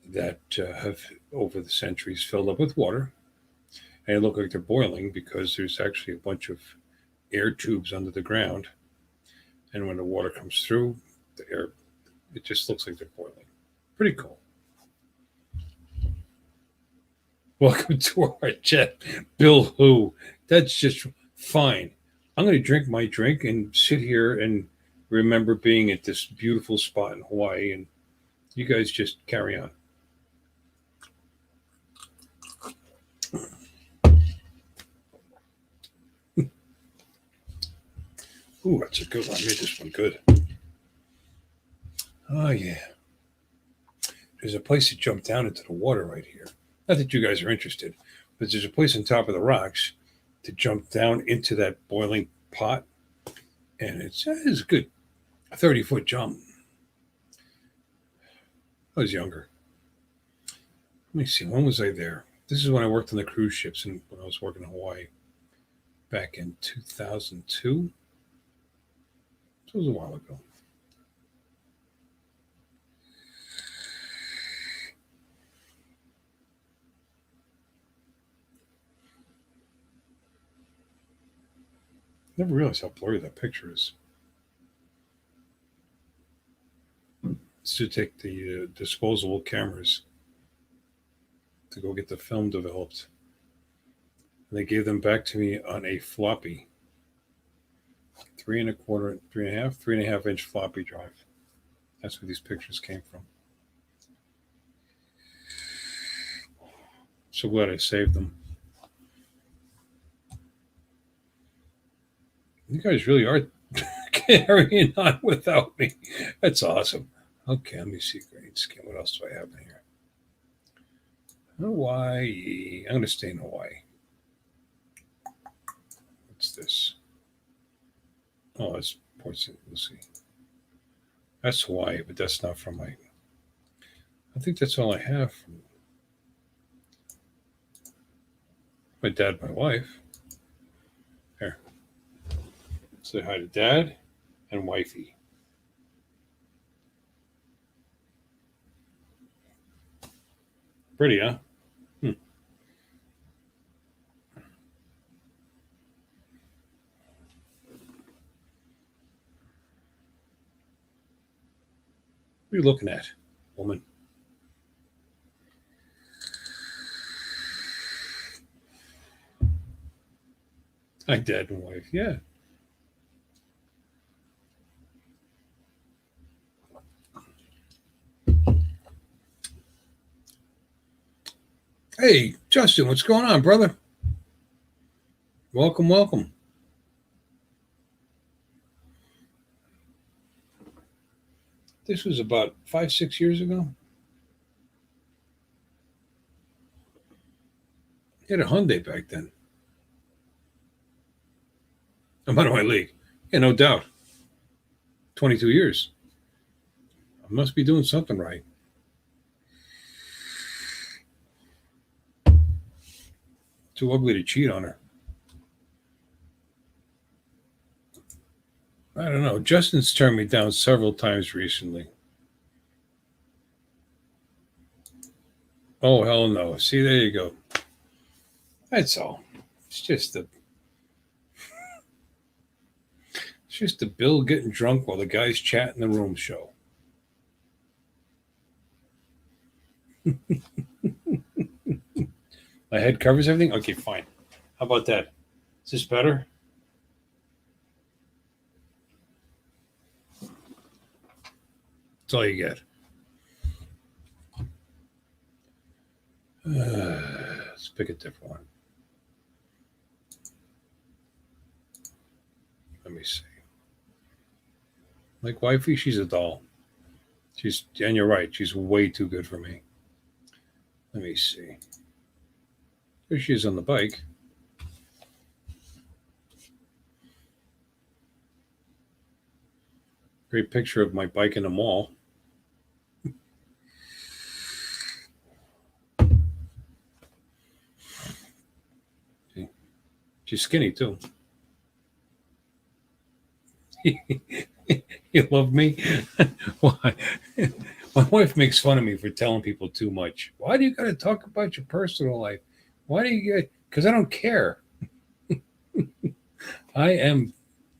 that have, over the centuries, filled up with water. And they look like they're boiling because there's actually a bunch of air tubes under the ground. And when the water comes through, the air, it just looks like they're boiling. Pretty cool. Welcome to our chat, Bill Who. That's just fine. I'm going to drink my drink and sit here and remember being at this beautiful spot in Hawaii. And you guys just carry on. Ooh, that's a good one. I made this one good. Oh, yeah. There's a place to jump down into the water right here. Not that you guys are interested. but there's a place on top of the rocks to jump down into that boiling pot, and it's a good 30-foot jump. I was younger. Let me see, when was I there? This is when I worked on the cruise ships and when I was working in Hawaii back in 2002. So it was a while ago. Never realized how blurry that picture is. It's to take the disposable cameras to go get the film developed. And they gave them back to me on a floppy, 3.25 inch floppy drive. That's where these pictures came from. So glad I saved them. You guys really are carrying on without me. That's awesome. Okay, let me see. Great skin. What else do I have in here? Hawaii. I'm going to stay in Hawaii. What's this? Oh, that's Port St. Lucie. That's Hawaii, but that's not from my. I think that's all I have from my dad, my wife. Here. Say hi to dad and wifey. Pretty, huh? What are you looking at, woman? Hi, dad and wife. Yeah. Hey, Justin, what's going on, brother? Welcome, welcome. This was about 5-6 years ago. I had a Hyundai back then. I'm out of my league. Yeah, no doubt. 22 years. I must be doing something right. Too ugly to cheat on her. I don't know. Justin's turned me down several times recently. Oh, hell no. See, there you go. That's all. It's just the Bill getting drunk while the guys chat in the room show. My head covers everything? Okay, fine. How about that? Is this better? That's all you get. Let's pick a different one. Let me see. Like wifey, she's a doll. And you're right, she's way too good for me. Let me see. There she is on the bike. Great picture of my bike in the mall. See? She's skinny too. You love me? Why? My wife makes fun of me for telling people too much. Why do you got to talk about your personal life? Why do you get? Because I don't care. I am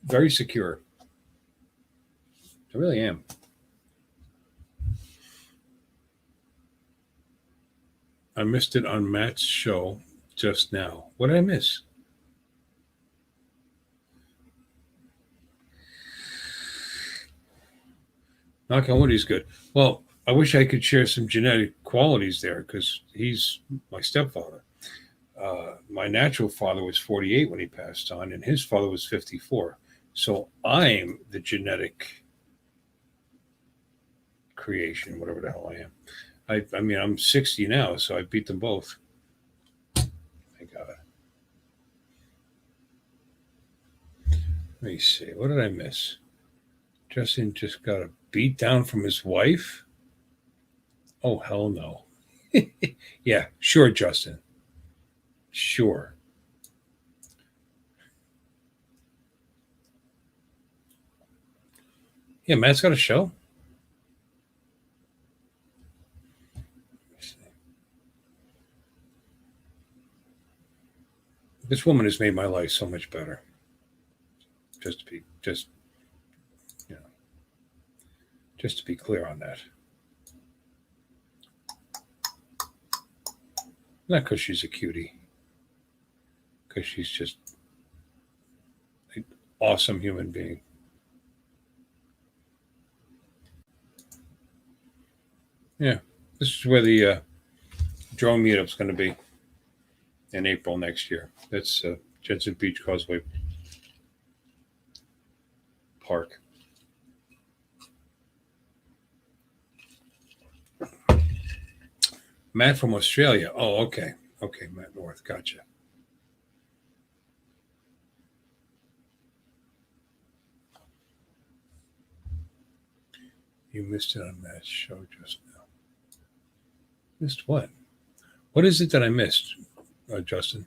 very secure. I really am. I missed it on Matt's show just now. What did I miss? Knock on wood, he's good. Well, I wish I could share some genetic qualities there because he's my stepfather. My natural father was 48 when he passed on, and his father was 54. So I'm the genetic creation, whatever the hell I am. I mean, I'm 60 now, so I beat them both. me see. What did I miss? Justin just got a beat down from his wife? Oh, hell no. Yeah, sure, Justin. Sure. Yeah, Matt's got a show. This woman has made my life so much better. Just to be clear on that. Not because she's a cutie. Because she's just an awesome human being. Yeah, this is where the drone meetup's going to be in April next year. That's Jensen Beach Causeway Park. Matt from Australia. Oh, okay. Okay, Matt North. Gotcha. You missed it on Matt's show just now. Missed what? What is it that I missed, Justin?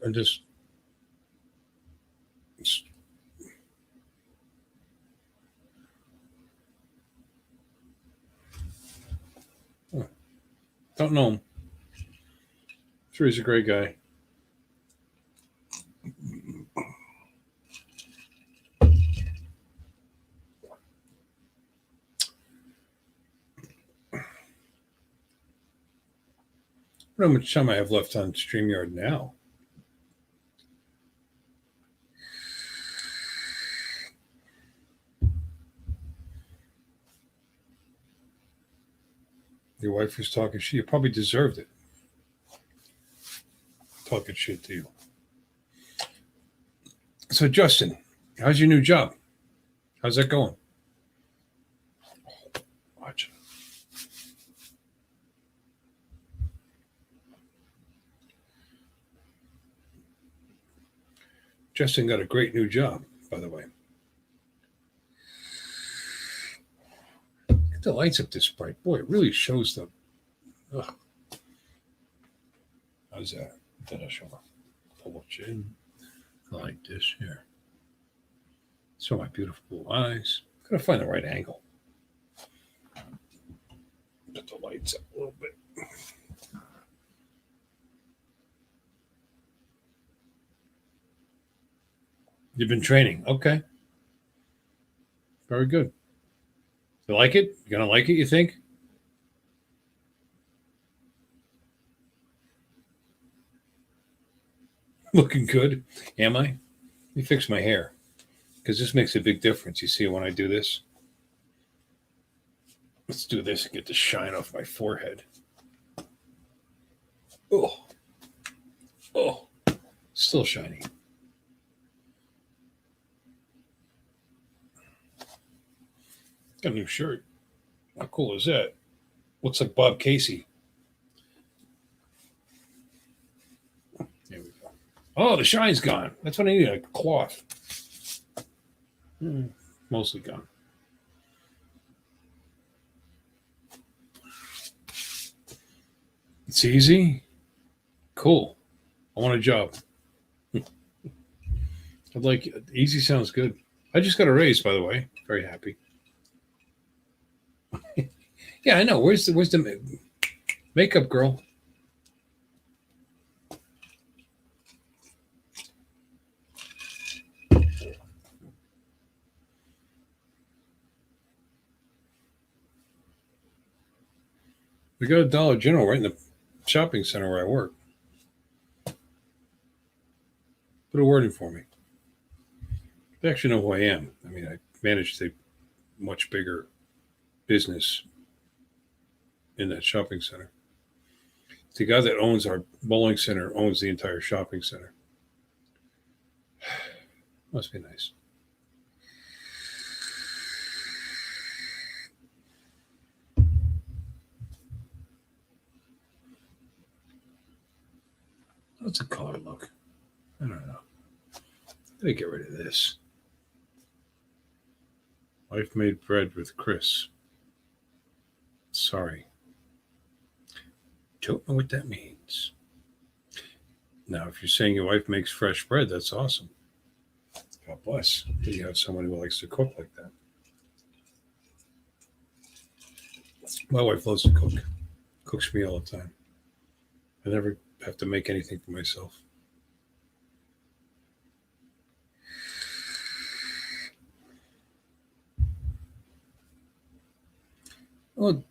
I just don't know him. Sure, he's a great guy. I don't know how much time I have left on StreamYard now. Your wife was talking shit. You probably deserved it. Talking shit to you. So, Justin, how's your new job? How's that going? Watch it. Justin got a great new job, by the way. Get the lights up this bright. Boy, it really shows the. Ugh. How's that? Then I'll show a full chin. I like this here. Show my beautiful blue eyes. Gotta find the right angle. Put the lights up a little bit. You've been training. Okay. Very good. You like it? You gonna like it, you think? Looking good. Am I? Let me fix my hair. Because this makes a big difference. You see when I do this? Let's do this and get the shine off my forehead. Oh. Oh. Still shiny. Got a new shirt. How cool is that? Looks like Bob Casey. There we go. Oh, the shine's gone. That's what I need, a cloth. Mostly gone. It's easy. Cool. I want a job. I'd like it. Easy sounds good. I just got a raise, by the way. Very happy. Yeah, I know. Where's the makeup girl? We got a Dollar General right in the shopping center where I work. Put a word in for me. They actually know who I am. I mean, I managed a much bigger business in that shopping center. The guy that owns our bowling center owns the entire shopping center. Must be nice. What's the color look? I don't know. Let me get rid of this. Wife made bread with Chris. Sorry. Don't know what that means. Now, if you're saying your wife makes fresh bread, that's awesome. God bless. You have someone who likes to cook like that. My wife loves to cook. Cooks for me all the time. I never have to make anything for myself. Well,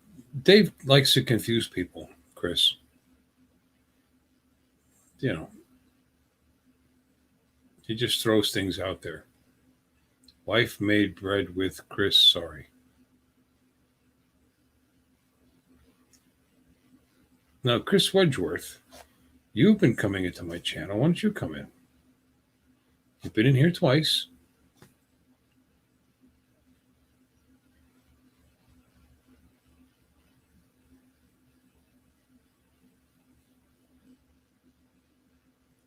Dave likes to confuse people, Chris. You know, he just throws things out there. Wife made bread with Chris, sorry. Now, Chris Wedgeworth, you've been coming into my channel. Why don't you come in? You've been in here twice.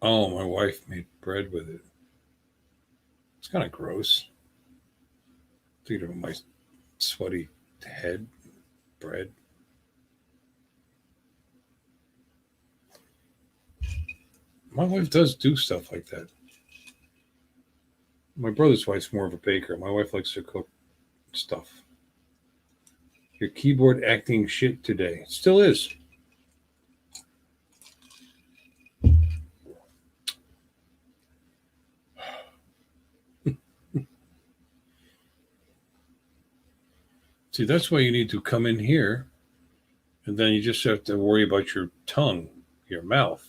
Oh, my wife made bread with it. It's kind of gross. Thinking of my sweaty head, bread. My wife does do stuff like that. My brother's wife's more of a baker. My wife likes to cook stuff. Your keyboard acting shit today. It still is. See, that's why you need to come in here, and then you just have to worry about your tongue, your mouth,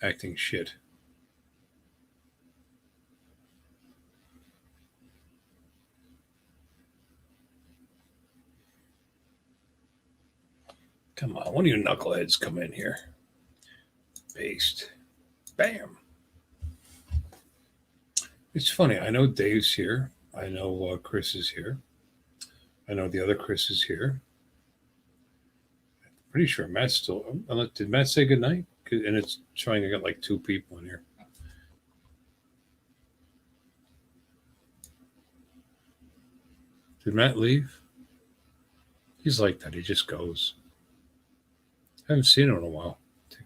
acting shit. Come on, one of you knuckleheads come in here. Paste. Bam. It's funny. I know Dave's here. I know Chris is here. I know the other Chris is here. Pretty sure Matt's still. Did Matt say goodnight? And it's showing I got like 2 people in here. Did Matt leave? He's like that. He just goes. I haven't seen him in a while. Take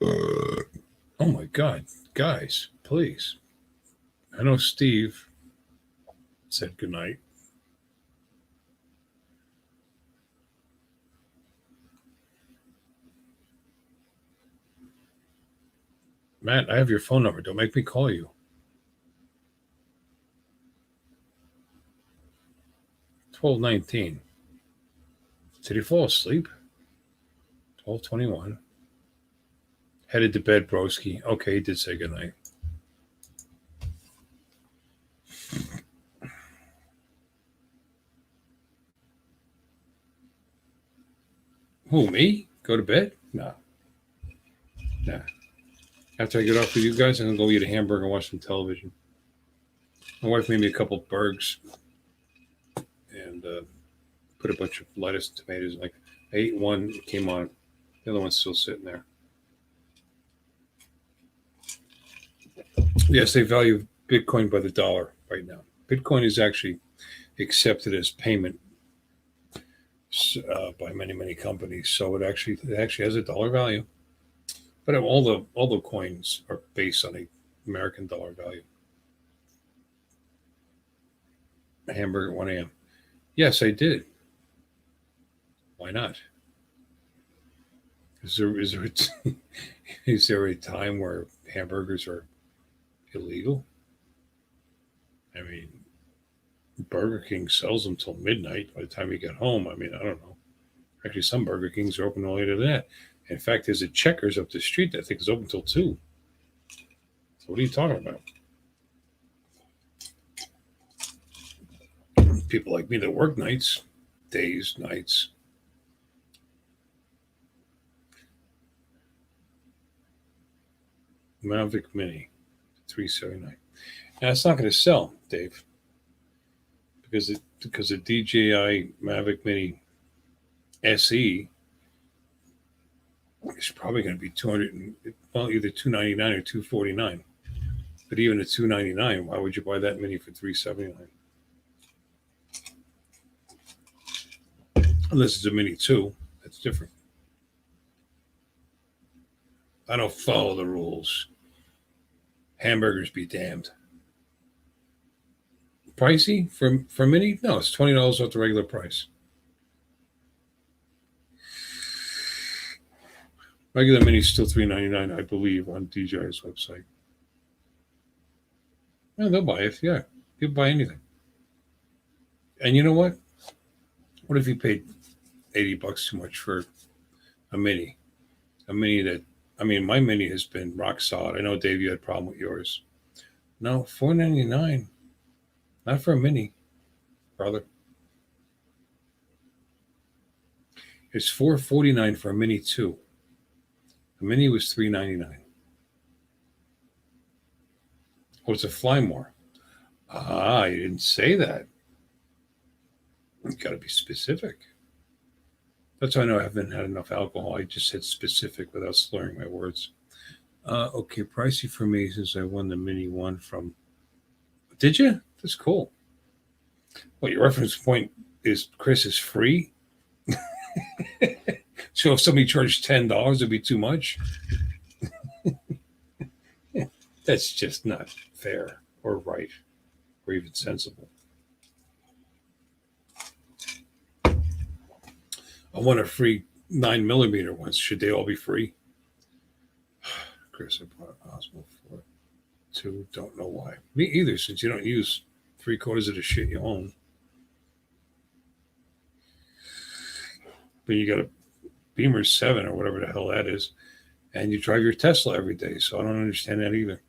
a look here. Oh my God. Guys, please. I know Steve said goodnight. Matt, I have your phone number. Don't make me call you. 12:19. Did he fall asleep? 12:21. Headed to bed, broski. Okay, he did say goodnight. Who, me? Go to bed? No. Nah. After I get off with you guys, I'm going to go eat a hamburger and watch some television. My wife made me a couple of burgers and put a bunch of lettuce and tomatoes. Like, I ate one, it came on. The other one's still sitting there. Yes, they value Bitcoin by the dollar right now. Bitcoin is actually accepted as payment by many companies, so it actually has a dollar value. But all the coins are based on a American dollar value. A hamburger at 1 a.m. Yes, I did. Why not? Is there a time where hamburgers are illegal? I mean, Burger King sells them till midnight. By the time you get home, I mean, I don't know. Actually, some Burger Kings are open all later than that. In fact, there's a Checkers up the street that I think is open till 2. So what are you talking about? People like me that work nights, days, nights. Mavic Mini, $379. Now it's not going to sell, Dave, because the DJI Mavic Mini SE It's probably going to be 200, well, either 299 or 249. But even at 299, why would you buy that mini for 379? Unless it's a mini 2, that's different. I don't follow the rules. Hamburgers be damned. Pricey for mini? No, it's $20 off the regular price. Regular mini is still $3.99, I believe, on DJI's website. Yeah, they'll buy it. Yeah, people buy anything. And you know what? What if you paid $80 too much for a mini? A mini that, I mean, my mini has been rock solid. I know, Dave, you had a problem with yours. No, $4.99. Not for a mini, brother. It's $4.49 for a mini 2. A mini was $3.99. Oh, it's a Fly More. Ah, you didn't say that. You got to be specific. That's why I know I haven't had enough alcohol. I just said specific without slurring my words. Okay, pricey for me since I won the mini one from. Did you? That's cool. Well, your reference point is Chris is free. So if somebody charged $10, it'd be too much. That's just not fair or right or even sensible. I won a free 9mm once. Should they all be free? Chris, I bought an Osmo 4 II. Don't know why. Me either, since you don't use 3/4 of the shit you own. But you got a Beamer 7 or whatever the hell that is, and you drive your Tesla every day. So I don't understand that either.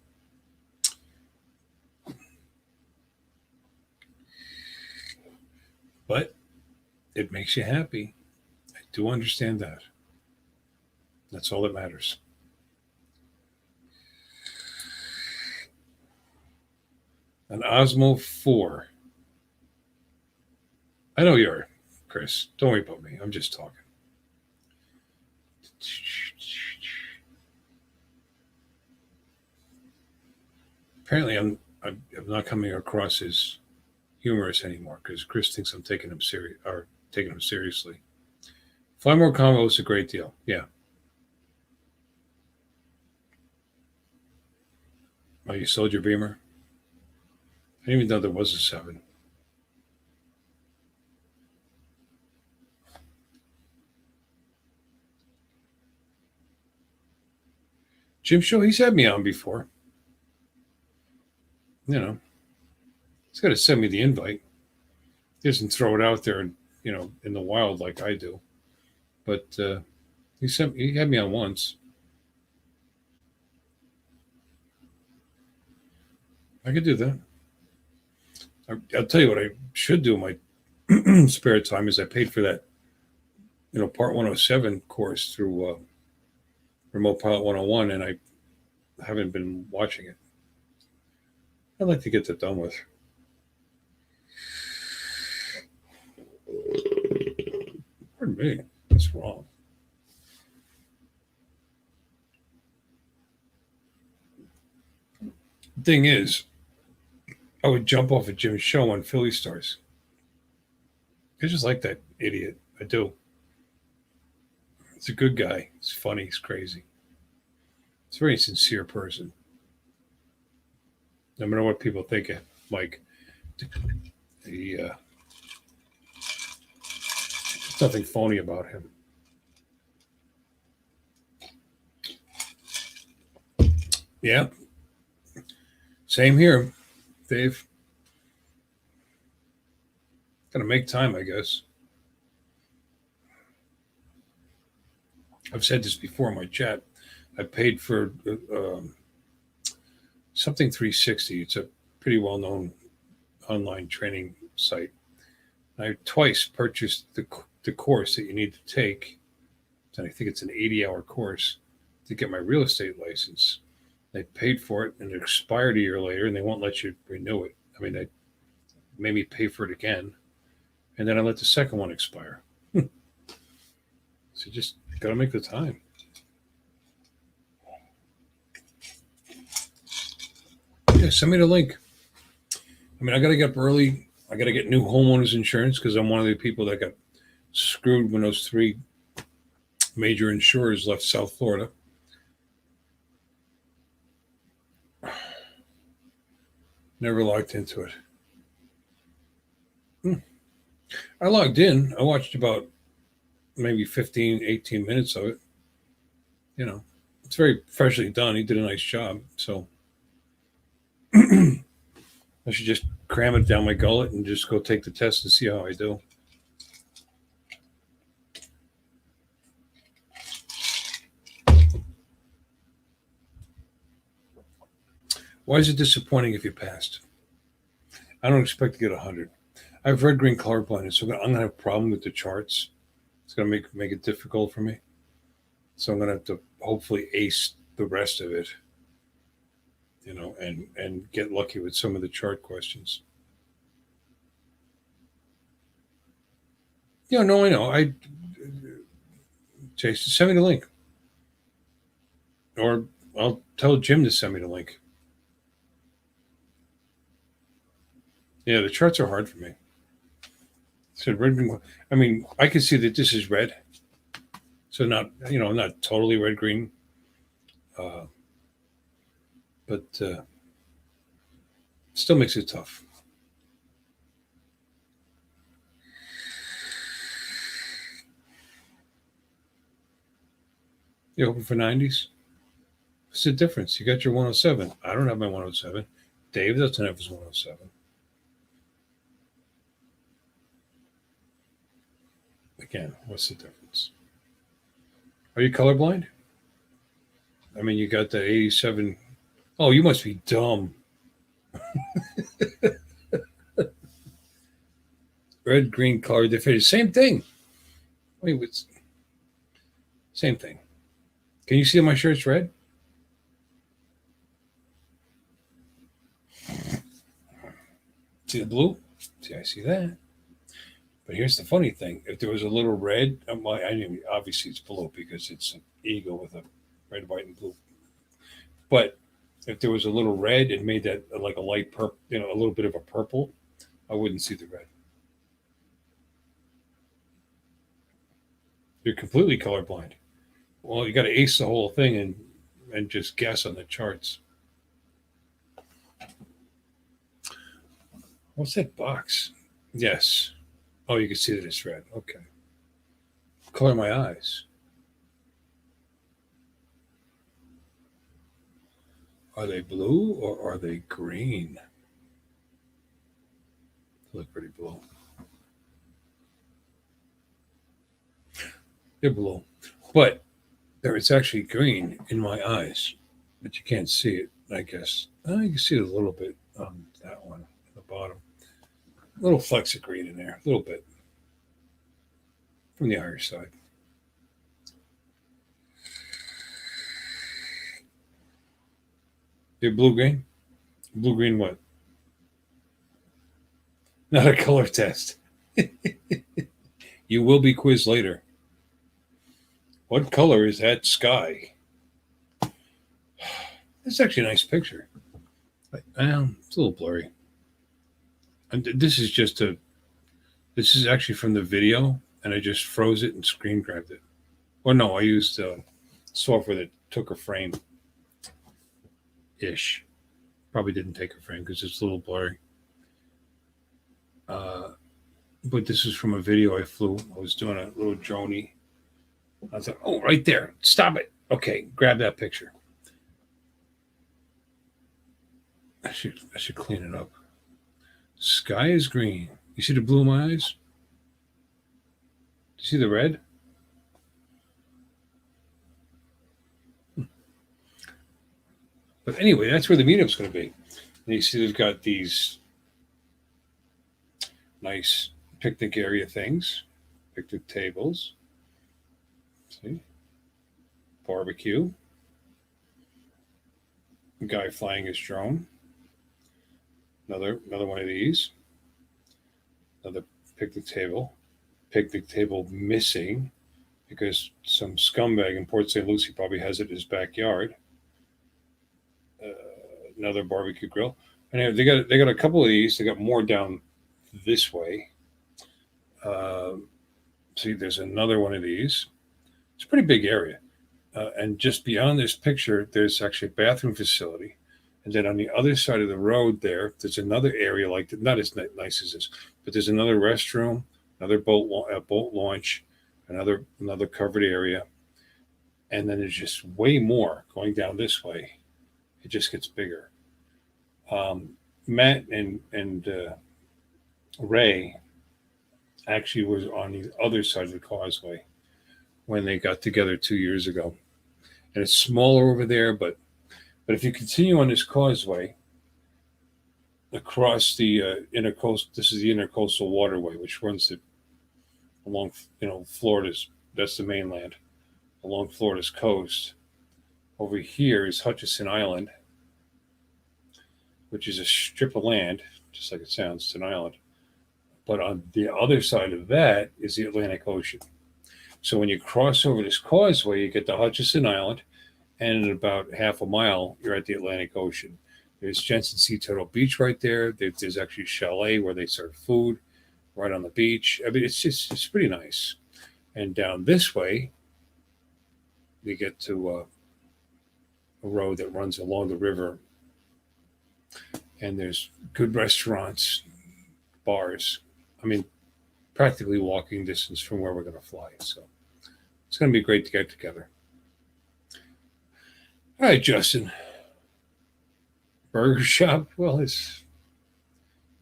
But it makes you happy. I do understand that. That's all that matters. An Osmo 4. I know you are, Chris. Don't worry about me. I'm just talking. Apparently, I'm not coming across as humorous anymore because Chris thinks I'm taking him seriously. Fly More combo is a great deal. Yeah. Oh, you sold your Beamer? I didn't even know there was a 7. Jim Show, he's had me on before. You know, he's got to send me the invite. He doesn't throw it out there, in the wild like I do. But he had me on once. I could do that. I'll tell you what I should do in my spare time is I paid for that, Part 107 course through Remote Pilot 101, and I haven't been watching it. I'd like to get that done with. Pardon me. That's wrong. The thing is, I would jump off of Jim's show on Philly Stars. I just like that idiot. I do. He's a good guy. He's funny. He's crazy. He's a very sincere person. No matter what people think of Mike, there's nothing phony about him. Yeah. Same here, Dave. Gotta make time, I guess. I've said this before in my chat. I paid for something 360. It's a pretty well-known online training site. I twice purchased the course that you need to take, and I think it's an 80-hour course to get my real estate license. They paid for it, and it expired a year later, and they won't let you renew it. I mean, they made me pay for it again, and then I let the second one expire. So just got to make the time. Yeah, send me the link. I mean, I got to get up early. I got to get new homeowners insurance because I'm one of the people that got screwed when those 3 major insurers left South Florida. Never logged into it. I logged in. I watched about maybe 15, 18 minutes of it. You know, it's very freshly done. He did a nice job. So I should just cram it down my gullet and just go take the test and see how I do. Why is it disappointing if you passed? I don't expect to get 100. I have red green color blindness, so I'm gonna have a problem with the charts. It's gonna make it difficult for me. So I'm gonna have to hopefully ace the rest of it, and get lucky with some of the chart questions. No, I know. Jason, send me the link, or I'll tell Jim to send me the link. Yeah, the charts are hard for me. So red. I mean, I can see that this is red, so not totally red green, but still makes it tough. You hoping for 90s? What's the difference? You got your 107. I don't have my 107. Dave doesn't have his 107. Again, what's the difference? Are you colorblind? I mean, you got the 87. Oh, you must be dumb. Red, green color different. Same thing. Wait, what's same thing? Can you see my shirt's red? See the blue? See, I see that. But here's the funny thing: if there was a little red, obviously it's blue because it's an eagle with a red, white, and blue. But if there was a little red, it made that like a light purple, a little bit of a purple. I wouldn't see the red. You're completely colorblind. Well, you got to ace the whole thing and just guess on the charts. What's that box? Yes. Oh, you can see that it's red. Okay. Color my eyes. Are they blue or are they green? They look pretty blue. They're blue. But it's actually green in my eyes. But you can't see it, I guess. You can see it a little bit on that one at the bottom. A little flecks of green in there, a little bit from the Irish side. You're blue green? Blue green what? Not a color test. You will be quizzed later. What color is that sky? It's actually a nice picture. It's a little blurry. And this is actually from the video, and I just froze it and screen grabbed it. Or no, I used software that took a frame. Ish. Probably didn't take a frame because it's a little blurry. But this is from a video I flew. I was doing a little droney. I was like, oh, right there. Stop it. Okay, grab that picture. I should clean it up. Sky is green. You see the blue in my eyes? Do you see the red? But anyway, that's where the meetup's going to be. And you see they've got these nice picnic area things, picnic tables. See? Barbecue. A guy flying his drone. Another one of these. Another picnic table. Picnic table missing because some scumbag in Port St. Lucie probably has it in his backyard. another barbecue grill. And they got a couple of these. They got more down this way. See, there's another one of these. It's a pretty big area. And just beyond this picture, there's actually a bathroom facility. And then on the other side of the road there's another area like that, not as nice as this, but there's another restroom, another boat launch, another covered area. And then there's just way more going down this way. It just gets bigger. Matt and Ray actually was on the other side of the causeway when they got together 2 years ago. And it's smaller over there, but if you continue on this causeway across the this is the intercoastal waterway, which runs along, Florida's, that's the mainland, along Florida's coast. Over here is Hutchinson Island, which is a strip of land, just like it sounds, it's an island. But on the other side of that is the Atlantic Ocean. So when you cross over this causeway, you get to Hutchinson Island, and in about half a mile, you're at the Atlantic Ocean. There's Jensen Sea Turtle Beach right there. There's actually a chalet where they serve food right on the beach. I mean, it's pretty nice. And down this way, we get to a road that runs along the river, and there's good restaurants, bars. I mean, practically walking distance from where we're going to fly. So it's going to be great to get together. All right, Justin. Burger shop. Well,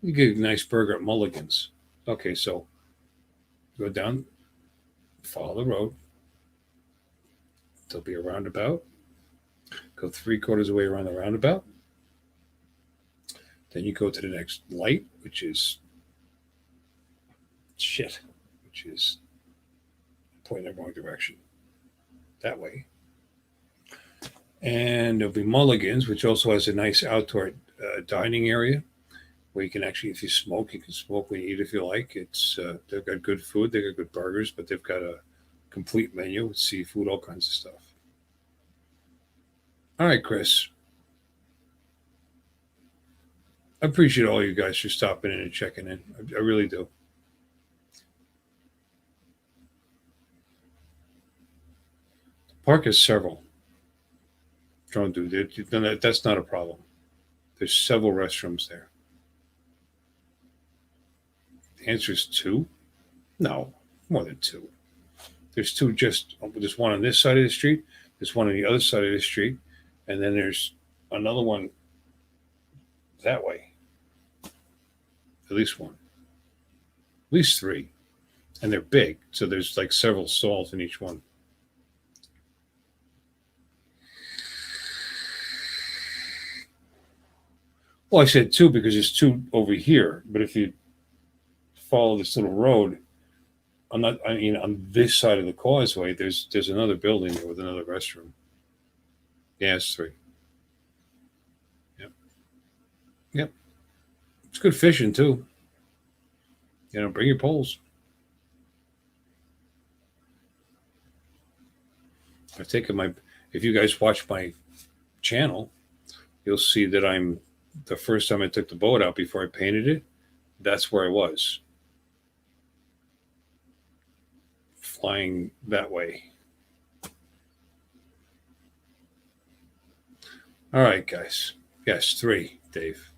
you get a nice burger at Mulligan's. Okay, so go down, follow the road. There'll be a roundabout. Go 3/4 of the way around the roundabout. Then you go to the next light, which is pointing in the wrong direction. That way. And there'll be Mulligan's, which also has a nice outdoor dining area where you can actually, if you smoke, you can smoke when you eat if you like. They've got good food, they've got good burgers, but they've got a complete menu with seafood, all kinds of stuff. All right, Chris. I appreciate all you guys for stopping in and checking in. I really do. The park has several. Don't do that. That's not a problem. There's several restrooms there. The answer is 2? No, more than 2. There's 2 there's one on this side of the street, there's one on the other side of the street, and then there's another one that way. At least one. At least 3. And they're big, so there's like several stalls in each one. Well, I said 2 because there's 2 over here. But if you follow this little road, on this side of the causeway, there's another building there with another restroom. Yeah, it's 3. Yep. It's good fishing too. Bring your poles. I've taken if you guys watch my channel, you'll see that the first time I took the boat out before I painted it, that's where I was. Flying that way. All right, guys. Yes, 3, Dave.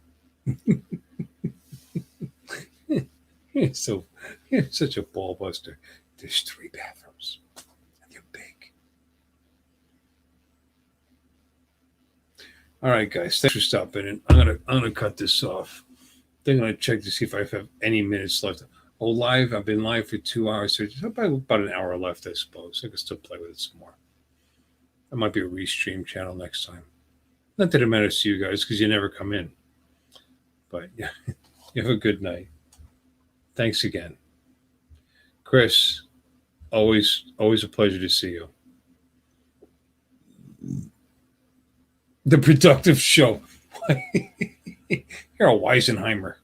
You're such a ball buster. There's 3 bathrooms. And they're big. All right, guys. Thanks for stopping in. I'm gonna cut this off. Then I'm gonna check to see if I have any minutes left. Oh, live. I've been live for 2 hours. So about an hour left, I suppose. I can still play with it some more. That might be a restream channel next time. Not that it matters to you guys because you never come in. But yeah, you have a good night. Thanks again. Chris, always a pleasure to see you. The productive show. You're a Weisenheimer.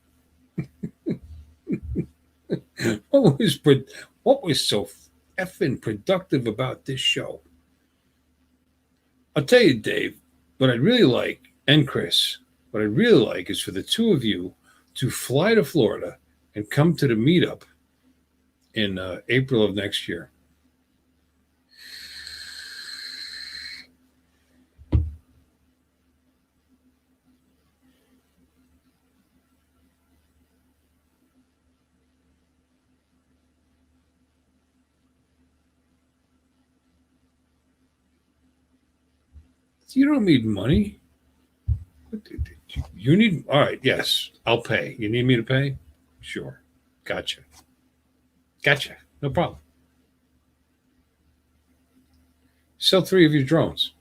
What was so effing productive about this show? I'll tell you, Dave, what I'd really like, and Chris, what I'd really like is for the two of you to fly to Florida and come to the meetup in April of next year. You don't need money. You need, all right, yes, I'll pay. You need me to pay? Sure. Gotcha. No problem. Sell 3 of your drones.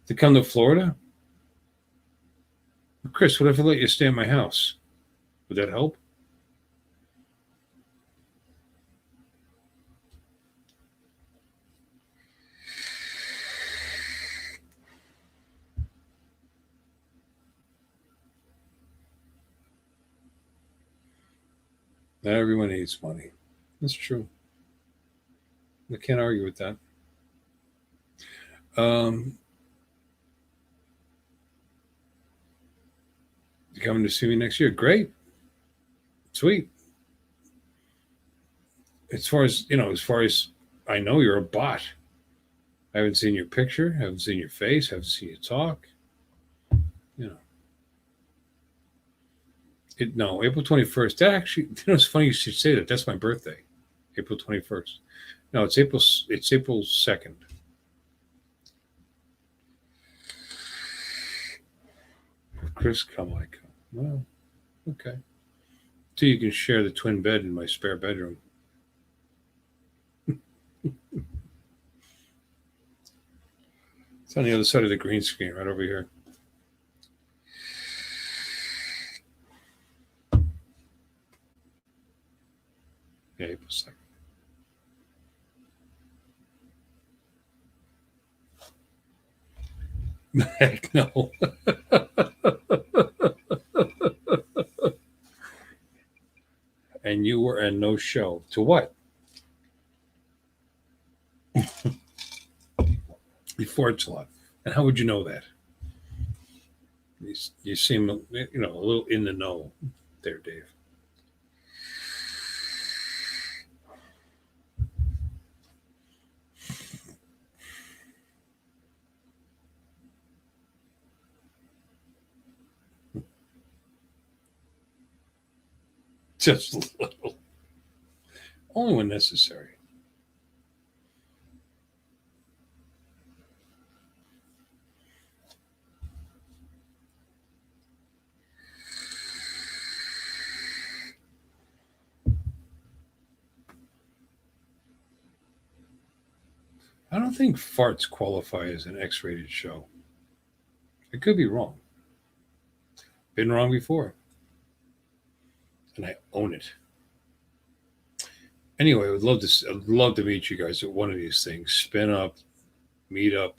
To come to Florida? Chris, what if I let you stay at my house? Would that help? Not everyone needs money. That's true. I can't argue with that. You coming to see me next year? Great. Sweet. As far as I know, you're a bot. I haven't seen your picture, haven't seen your face, haven't seen you talk. No, April 21st. That actually, it's funny you should say that. That's my birthday, April 21st. No, it's April 2nd. Chris, come like, well, okay. So you can share the twin bed in my spare bedroom. It's on the other side of the green screen, right over here. Yeah, April 2nd. Heck no. And you were a no show. To what? Before it's a lot. And how would you know that? You seem, a little in the know there, Dave. Just a little. Only when necessary. I don't think farts qualify as an X-rated show. I could be wrong. Been wrong before. And I own it. Anyway, I'd love to meet you guys at one of these things. Spin up, meet up.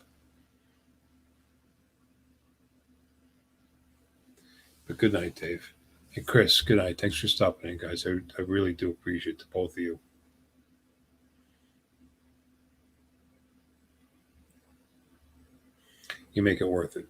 But good night, Dave. And Chris, good night. Thanks for stopping in, guys. I really do appreciate the both of you. You make it worth it.